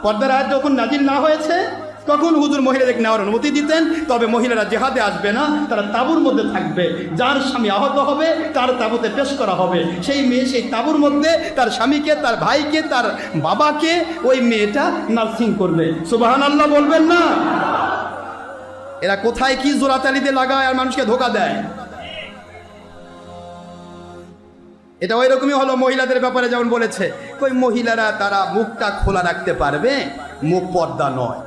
পর্দার আয়াত যখন নাজিল না হয়েছে, তখন হুজুর মহিলাদের নেওয়ার অনুমতি দিতেন, তবে মহিলারা জিহাদে আসবে না, তারা তাঁবুর মধ্যে থাকবে। যার স্বামী আহত হবে তার তাঁবুতে পেশ করা হবে। সেই মেয়ে সেই তাঁবুর মধ্যে তার স্বামীকে, তার ভাইকে, তার বাবাকে ওই মেয়েটা নার্সিং করবে। সুবহানাল্লাহ বলবেন না? এরা কোথায় কি জোরাতালিতে লাগায় আর মানুষকে ধোকা দেয়। এটা ওই রকমই হলো মহিলাদের ব্যাপারে যেমন বলেছে, কই মহিলারা তারা মুখটা খোলা রাখতে পারবে, মুখ পর্দা নয়।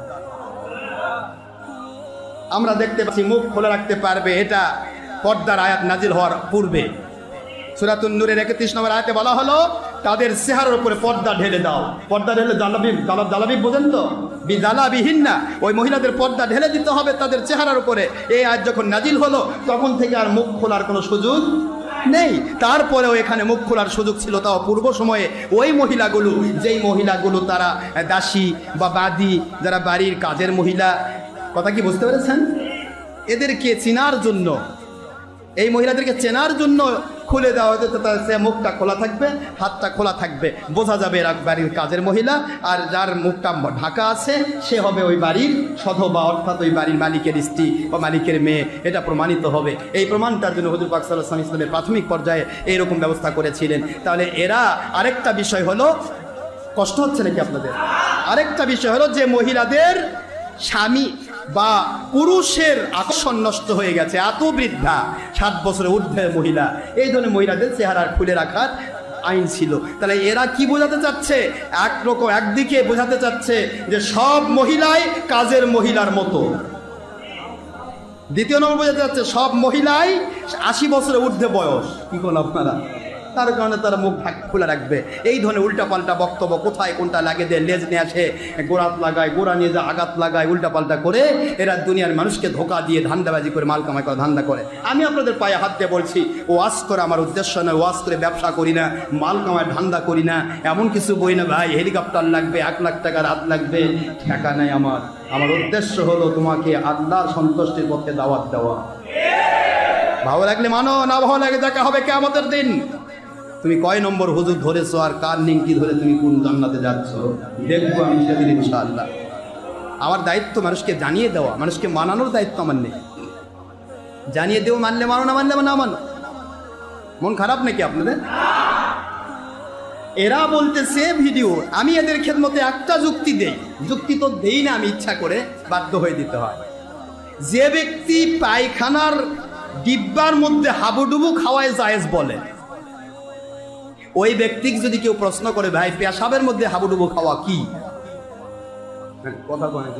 আমরা দেখতে পাচ্ছি মুখ খোলা রাখতে পারবে, এটা পর্দার আয়াত নাজিল হওয়ার পূর্বে। সূরাতুন নূরের 31 নম্বর আয়াতে বলা হলো তাদের চেহারার উপরে পর্দা ঢেলে দাও। পর্দা ঢেলে জালাবি বোঝেন তো? বিজালাবিহিন্না, ওই মহিলাদের পর্দা ঢেলে দিতে হবে তাদের চেহারার উপরে। এই আয়াত যখন নাজিল হলো, তখন থেকে আর মুখ খোলার কোনো সুযোগ নেই। তারপরেও এখানে মুখ খোলার সুযোগ ছিল, তাও পূর্ব সময়ে ওই মহিলাগুলো, যেই মহিলাগুলো তারা দাসী বা বাদী, যারা বাড়ির কাজের মহিলা। কথা কি বুঝতে পেরেছেন? এদেরকে চেনার জন্য, এই মহিলাদেরকে চেনার জন্য খুলে দেওয়া হয়েছে, সে মুখটা খোলা থাকবে, হাতটা খোলা থাকবে, বোঝা যাবে এরা বাড়ির কাজের মহিলা। আর যার মুখটা ঢাকা আছে সে হবে ওই বাড়ির সধবা, অর্থাৎ ওই বাড়ির মালিকের স্ত্রী বা মালিকের মেয়ে। এটা প্রমাণিত হবে। এই প্রমাণটার জন্য হুজুর পাক সাল্লাল্লাহু আলাইহি ওয়াসাল্লাম প্রাথমিক পর্যায়ে এইরকম ব্যবস্থা করেছিলেন। তাহলে এরা আরেকটা বিষয় হলো, কষ্ট হচ্ছে নাকি আপনাদের? আরেকটা বিষয় হলো যে মহিলাদের স্বামী বা পুরুষের আকর্ষণ নষ্ট হয়ে গেছে, এত বৃদ্ধা, 7 বছরের ঊর্ধ্বে মহিলা, এই ধরনের মহিলাদের চেহারা খুলে রাখার আইন ছিল। তাহলে এরা কি বোঝাতে চাচ্ছে? একদিকে বোঝাতে চাচ্ছে যে সব মহিলাই কাজের মহিলার মতো। দ্বিতীয় নম্বর বোঝাতে চাচ্ছে সব মহিলাই 80 বছরের ঊর্ধ্বে বয়স। কি করল আপনারা? তার কারণে তারা মুখ খোলা রাখবে। এই ধরনের উল্টাপাল্টা বক্তব্য, কোথায় কোনটা লাগে দেয়, লেজ নিয়ে আসে, গোড়াত লাগায়, গোড়া নিয়ে যা আঘাত লাগায়, উল্টাপাল্টা করে এরা দুনিয়ার মানুষকে ধোকা দিয়ে ধান্দাবাজি করে মাল কামাই করা ধান্দা করে। আমি আপনাদের পায়ে হাত দিয়ে বলছি, ওয়াজ করে আমার উদ্দেশ্য নয়, ওয়াজ করে ব্যবসা করি না, মাল কামায় ধান্দা করি না, এমন কিছু বই না ভাই হেলিকপ্টার লাগবে, 1 লাখ টাকা রাত লাগবে, টাকা নাই আমার। আমার উদ্দেশ্য হলো তোমাকে আল্লাহর সন্তুষ্টির পথে দাওয়াত দেওয়া। ভালো লাগলে মানো, না ভালো লাগে দেখা হবে কিয়ামতের দিন। তুমি কয় নম্বর হুজুর ধরেছো আর কার লিঙ্কি ধরে তুমি কোন জান্নাতে যাচ্ছ দেখবো আমি সেদিন ইনশাআল্লাহ। আমার দায়িত্ব মানুষকে জানিয়ে দেওয়া, মানুষকে মানানোর দায়িত্ব আমার নেই। জানিয়ে দেও, মানলে মানো, না মানলে না মানো। মন খারাপ নাকি আপনাদের? এরা বলতেছে ভিডিও, আমি এদের খেদমতে একটা যুক্তি দেই, যুক্তি তো দেই না, আমি ইচ্ছা করে বাধ্য হয়ে দিতে হয়। যে ব্যক্তি পায়খানার ডিব্বার মধ্যে হাবুডুবু খাওয়ায় জায়েজ বলে, ওই ব্যক্তিকে যদি কেউ প্রশ্ন করে ভাই পেশাবের মধ্যে হাবুডুবু খাওয়া কি, কথা বলে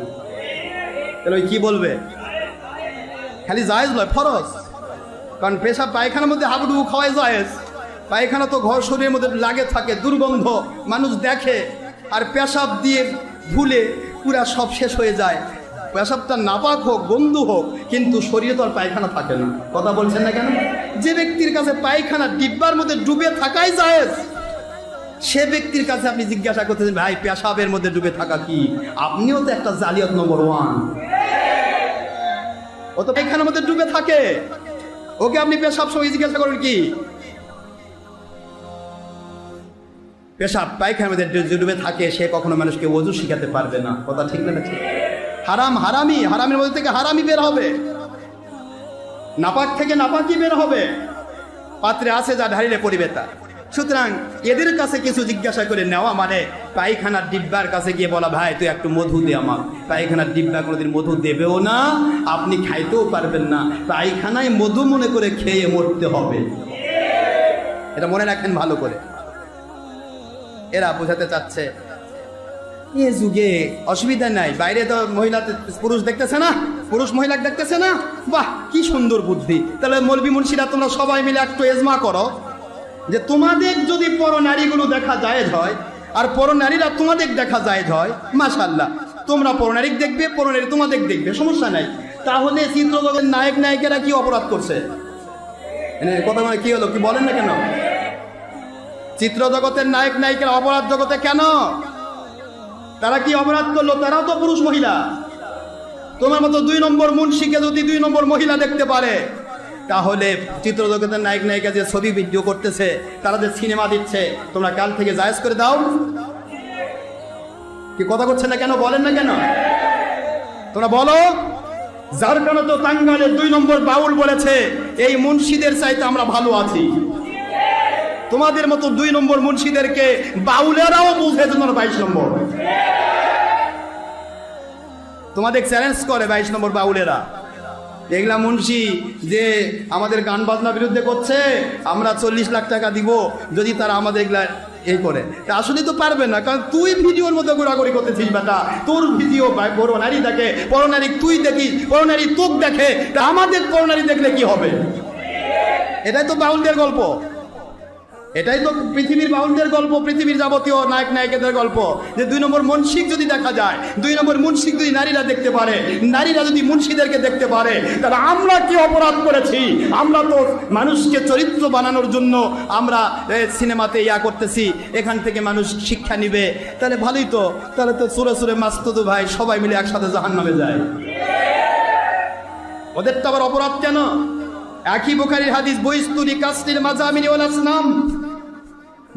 তাহলে ওই কি বলবে? খালি জায়েজ নয়, ফরজ। কারণ পেশাব পায়খানার মধ্যে হাবুডুবু খাওয়াই জায়েজ। পায়খানা তো ঘর শরীরের মধ্যে লাগে থাকে, দুর্গন্ধ, মানুষ দেখে, আর পেশাব দিয়ে ভুলে পুরা সব শেষ হয়ে যায়। পেশাবটা নাপাক হোক, গন্ধ হোক, কিন্তু শরীরে তো আর পায়খানা থাকে না। কথা বলছেন না কেন? যে ব্যক্তির কাছে পায়খানা ডিব্বার মধ্যে ডুবে থাকাই জায়েজ, সে ব্যক্তির কাছে আপনি জিজ্ঞাসা করতেছেন ভাই পেশাবের মধ্যে ডুবে থাকা কি, আপনিও তো একটা জালিয়াত নম্বর 1। ও তো পায়খানার মধ্যে ডুবে থাকে, ওকে আপনি পেশাব সময় জিজ্ঞাসা করেন কি? পেশাব পায়খানার মধ্যে ডুবে থাকে, সে কখনো মানুষকে ওযু শিখাতে পারবে না। কথা ঠিক না? ঠিক। হারাম হারামি, হারামের মধ্যে থেকে হারামি বের হবে, নাপাক থেকে নাপাকি বের হবে, পাত্রে আছে যা ঢালিলে পরিবে তা। সুতরাং এদের কাছে কিছু জিজ্ঞাসা করে নেওয়া মানে পায়খানার ডিব্বার কাছে গিয়ে বলা ভাই তুই একটু মধু দে আমার। পায়খানার ডিব্বা কোনোদিন মধু দেবেও না, আপনি খাইতেও পারবেন না, পায়খানায় মধু মনে করে খেয়ে মরতে হবে। এটা মনে রাখেন ভালো করে। এরা বোঝাতে চাচ্ছে এ যুগে অসুবিধা নাই, বাইরে তো মহিলা পুরুষ দেখতেছে না, পুরুষ মহিলা দেখতেছে না, বাহ কি সুন্দর বুদ্ধি। তাহলে মৌলবী মুন্সিরা তোমরা সবাই মিলে একটু এজমা করো যে তোমাদের যদি পরনারীগুলো দেখা জায়েজ হয় আর পরনারীরা তোমাদের দেখা জায়েজ হয়, মাশাআল্লাহ, তোমরা পরনারী দেখবে, পরনারী তোমাদের দেখবে, সমস্যা নাই। তাহলে চিত্রজগতের নায়ক নায়িকারা কি অপরাধ করছে? কথা মানে কি হলো, কি বলেন না কেন? চিত্রজগতের নায়ক নায়িকারা অপরাধ জগতে কেন? তারা কি অপরাধ করলো? তারাও তো পুরুষ মহিলা। তোমার মতো 2 নম্বর মুন্সিকে যদি 2 নম্বর মহিলা দেখতে পারে, তাহলে চিত্রজগতের নায়ক নায়িকা যে ছবি ভিডিও করতেছে, তারা যে সিনেমা দিচ্ছে, তোমরা কাল থেকে জায়েজ করে দাও। কি কথা করছেন না কেন? বলেন না কেন? তোমরা বলো। যার কারণে তো টাঙ্গাইলের 2 নম্বর বাউল বলেছে এই মুন্সিদের চাইতে আমরা ভালো আছি। তোমাদের মতো 2 নম্বর মুন্সিদেরকে বাউলেরাও বুঝে 22 নম্বর। তোমাদের চ্যালেঞ্জ করে 22 নম্বর বাউলেরা, এগুলা মুন্সি যে আমাদের গান বাজনা বিরুদ্ধে করছে, আমরা 40 লাখ টাকা দিব যদি তারা আমাদের এগুলা এই করে। আসলে তো পারবে না, কারণ তুই ভিডিওর মধ্যে ঘোরাঘুরি করতেছিস বেটা, তোর ভিডিও পরনারী দেখে, পরনারী তুই দেখিস, পরনারী তোক দেখে, তা আমাদের পরনারী দেখলে কি হবে? এটাই তো বাউলদের গল্প, এটাই তো পৃথিবীর বাউলদের গল্প, পৃথিবীর যাবতীয় নায়ক নায়িকাদের গল্প। যে 2 নম্বর মুন্সিক যদি দেখা যায়, 2 নম্বর মুন্সিক যদি নারীরা দেখতে পারে, নারীরা যদি মুন্সিদেরকে দেখতে পারে, তাহলে আমরা কি অপরাধ করেছি? আমরা তো মানুষকে চরিত্র বানানোর জন্য আমরা সিনেমাতে করতেছি, এখান থেকে মানুষ শিক্ষা নিবে, তাহলে ভালোই তো। তাহলে তো সুরে সুরে মাস্তুদু ভাই সবাই মিলে একসাথে জাহান্নামে যায়। ওদেরটা আবার অপরাধ কেন? একই বুখারীর হাদিস, বইস্তুরি কাসরিল মাজামিনি ওয়াল আসনাম,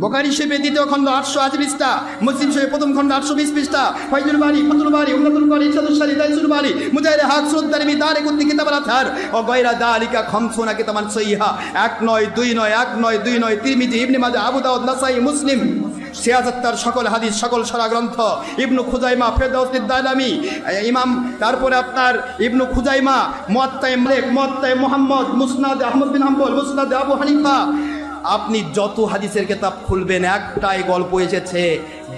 বুখারী শরীফে 2য় খণ্ড 880 পৃষ্ঠা, মুসলিম শরীফে 1ম খণ্ড 820 পৃষ্ঠা, ফাইজুল বারী, ফাতুল বারী, উমদাতুল বারী, ইরশাদুস সালী, তাইসুর বারী, মুজাহিদ হক, সুদ্দারিমি, দারিকুদ্দি, কিতাবুল আতহার ও গায়রা যালিকা খামসুনা কিতাবান সহিহা, 1 নয় 2 নয়, 1 নয় 2 নয়, তিরমিজি, ইবনে মাজাহ, আবু দাউদ, নাসাঈ, মুসলিম, 76 সকল হাদিস, সকল সারা গ্রন্থ, ইবনু খুজাইমা, ফেরদাউসুদ দালামি, ইমাম, তারপরে আপনার ইবনু খুজাইমা, মুয়াত্তায়ে মালিক, মুয়াত্তায়ে মুহাম্মদ, মুসনাদ আহমদ বিন হাম্বল, মুসনাদ আবু হানিফা। আপনি যত হাদিসের কিতাব খুলবেন একটাই গল্প এসেছে,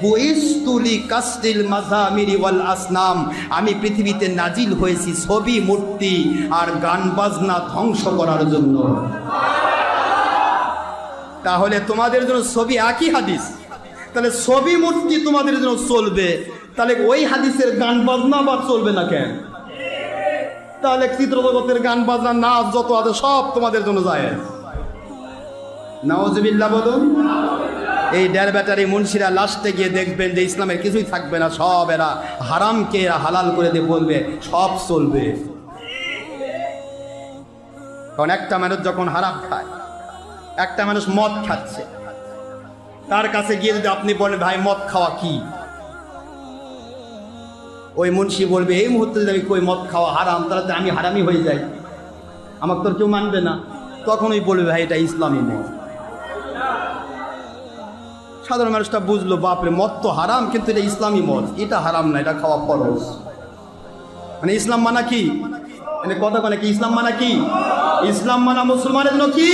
বুইস্তুলি কাসরিল মাজামিরি ওয়াল আসনাম, আমি পৃথিবীতে নাজিল হয়েছি ছবি, মূর্তি আর গান বাজনা ধ্বংস করার জন্য। তাহলে তোমাদের জন্য ছবি একই হাদিস, তাহলে ছবি মূর্তি তোমাদের জন্য চলবে, তাহলে ওই হাদিসের গান বাজনা আবার চলবে না কেন? তাহলে চিত্রজগতের গান বাজনা নাচ যত আছে সব তোমাদের জন্য যায়। নাউজুবিল্লাহ বলুন। এই ডের ব্যাটারি মুন্সিরা লাস্টে গিয়ে দেখবেন যে ইসলামের কিছুই থাকবে না, সব এরা হারামকে এরা হালাল করে দিয়ে বলবে সব চলবে। কারণ একটা মানুষ যখন হারাম খায়, একটা মানুষ মদ খাচ্ছে, তার কাছে গিয়ে যদি আপনি বলেন ভাই মদ খাওয়া কি, ওই মুন্সি বলবে এই মুহূর্তে যদি আমি কই মদ খাওয়া হারাম, তাহলে আমি হারামি হয়ে যাই, আমাকে তোর কেউ মানবে না। তখন ওই বলবে ভাই এটা ইসলামী মদ। সাধারণ মানুষটা বুঝলো বাপরে মদ তো হারাম, কিন্তু এটা ইসলামী মদ, এটা হারাম না, এটা খাওয়া ফরজ। মানে ইসলাম মানা কি, মানে কথা মানে কি, ইসলাম মানা কি, ইসলাম মানা মুসলমানের জন্য কি,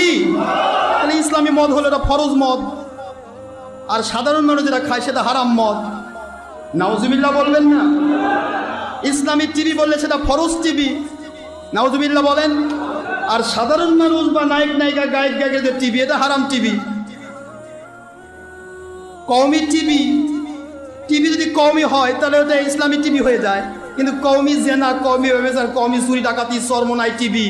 মানে ইসলামী মদ হলো এটা ফরজ মদ, আর সাধারণ মানুষ যেটা খায় সেটা হারাম মদ। নাউজুবিল্লাহ বলবেন না? ইসলামী টিভি বললে সেটা ফরজ টিভি, নাউজুবিল্লাহ বলেন। আর সাধারণ মানুষ বা নায়ক নায়িকা গায়ক গায়কের যে টিভি, এটা হারাম টিভি। কওমি টিভি, টিভি যদি কওমি হয় তাহলে ওটা ইসলামী টিভি হয়ে যায়, কিন্তু কওমি জেনা, কওমি ব্যবচার, কওমি চুরি ডাকাতি, চরমনাই টিভি,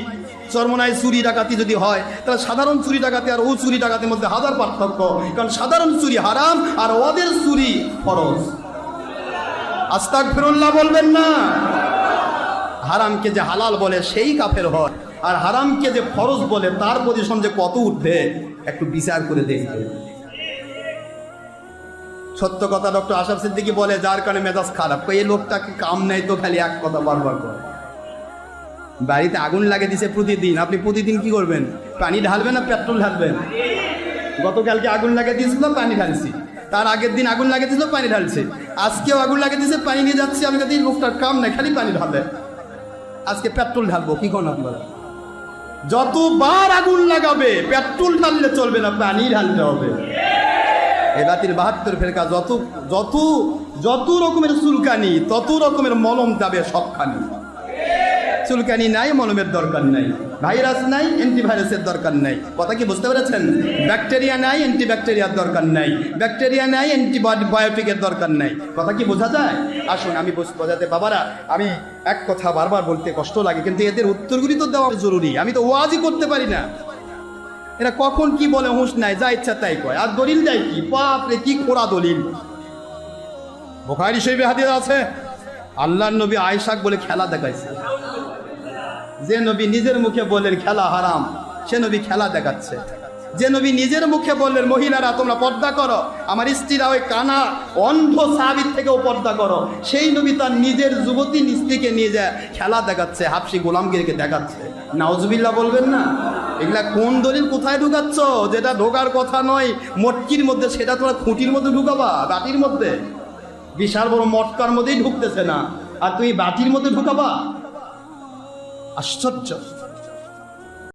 চরমনাই চুরি ডাকাতি যদি হয়, তাহলে সাধারণ চুরি ডাকাতি আর ও চুরি ডাকাতির মধ্যে হাজার পার্থক্য। কারণ সাধারণ চুরি হারাম আর ওদের চুরি ফরজ। আস্তাগফিরুল্লাহ বলবেন না? হারামকে যে হালাল বলে সেই কাফের হয়, আর হারামকে যে ফরজ বলে তার পজিশন যে কত উঠবে একটু বিচার করে দেখবে। সত্য কথা ডক্টর আশরাফ সিদ্দিকী বলে, যার কারণে মেজাজ খারাপ, এই লোকটাকে কাম নেই তো খালি এক কথা বারবার করে। বাড়িতে আগুন লাগে দিছে প্রতিদিন, আপনি প্রতিদিন কি করবেন? পানি ঢালবেন না পেট্রোল ঢালবেন? গতকালকে আগুন লাগে দিয়েছিল, পানি ঢালছি, তার আগের দিন আগুন লাগে দিয়েছিল, পানি ঢালছে, আজকেও আগুন লাগে দিয়েছে, পানি নিয়ে যাচ্ছি। আমি কাছে লোকটার কাম নাই, খালি পানি ঢালে, আজকে পেট্রোল ঢালবো, কি কোন আপনারা? যতবার আগুন লাগাবে পেট্রোল ঢাললে চলবে না, পানি ঢালতে হবে। এ বাতিল 72 ফেরকা যত যত যত রকমের চুলকানি, তত রকমের মলম যাবে সবখানি। চুলকানি নাই, মলমের দরকার নাই, ভাইরাস নাই, অ্যান্টিভাইরাসের দরকার নাই। কথা কি বুঝতে পেরেছেন? ব্যাকটেরিয়া নাই, অ্যান্টিব্যাকটেরিয়ার দরকার নাই, ব্যাকটেরিয়া নাই, অ্যান্টিবায়োটিকের দরকার নাই। কথা কি বোঝা যায়? আসুন আমি বোঝাতে, বাবারা আমি এক কথা বারবার বলতে কষ্ট লাগে, কিন্তু এদের উত্তরগুলি তো দেওয়া জরুরি। আমি তো ওয়াজই করতে পারি না, এরা কখন কি বলে হুঁশ নাই, যা ইচ্ছা তাই কয়। আর দলিল দেয় কি, বাপরে কি খোড়া দলিল। বুখারী শরীফে হাদিস আছে, আল্লাহর নবী আয়েশাক বলে খেলা দেখাইছে। যে নবী নিজের মুখে বললেন খেলা হারাম, সে নবী খেলা দেখাচ্ছে। যে নবী নিজের মুখে বললেন মহিলারা তোমরা পর্দা করো, আমার স্ত্রীরা ওই কানা অন্ধ সাহাবীর থেকেও পর্দা করো, সেই নবী তার নিজের যুবতী স্ত্রীকে নিয়ে যায় খেলা দেখাচ্ছে, হাফসি গোলামগীরকে দেখাচ্ছে। নাউজুবিল্লাহ বলবেন না? এগুলা কোন দলিল কোথায় ঢুকাচ্ছ? যেটা ঢোকার কথা নয় মটকির মধ্যে, সেটা তোমরা খুঁটির মধ্যে ঢুকাবা, বাটির মধ্যে। বিশাল বড় মটকার মধ্যেই ঢুকতেছে না, আর তুমি বাটির মধ্যে ঢুকাবা? আশ্চর্য।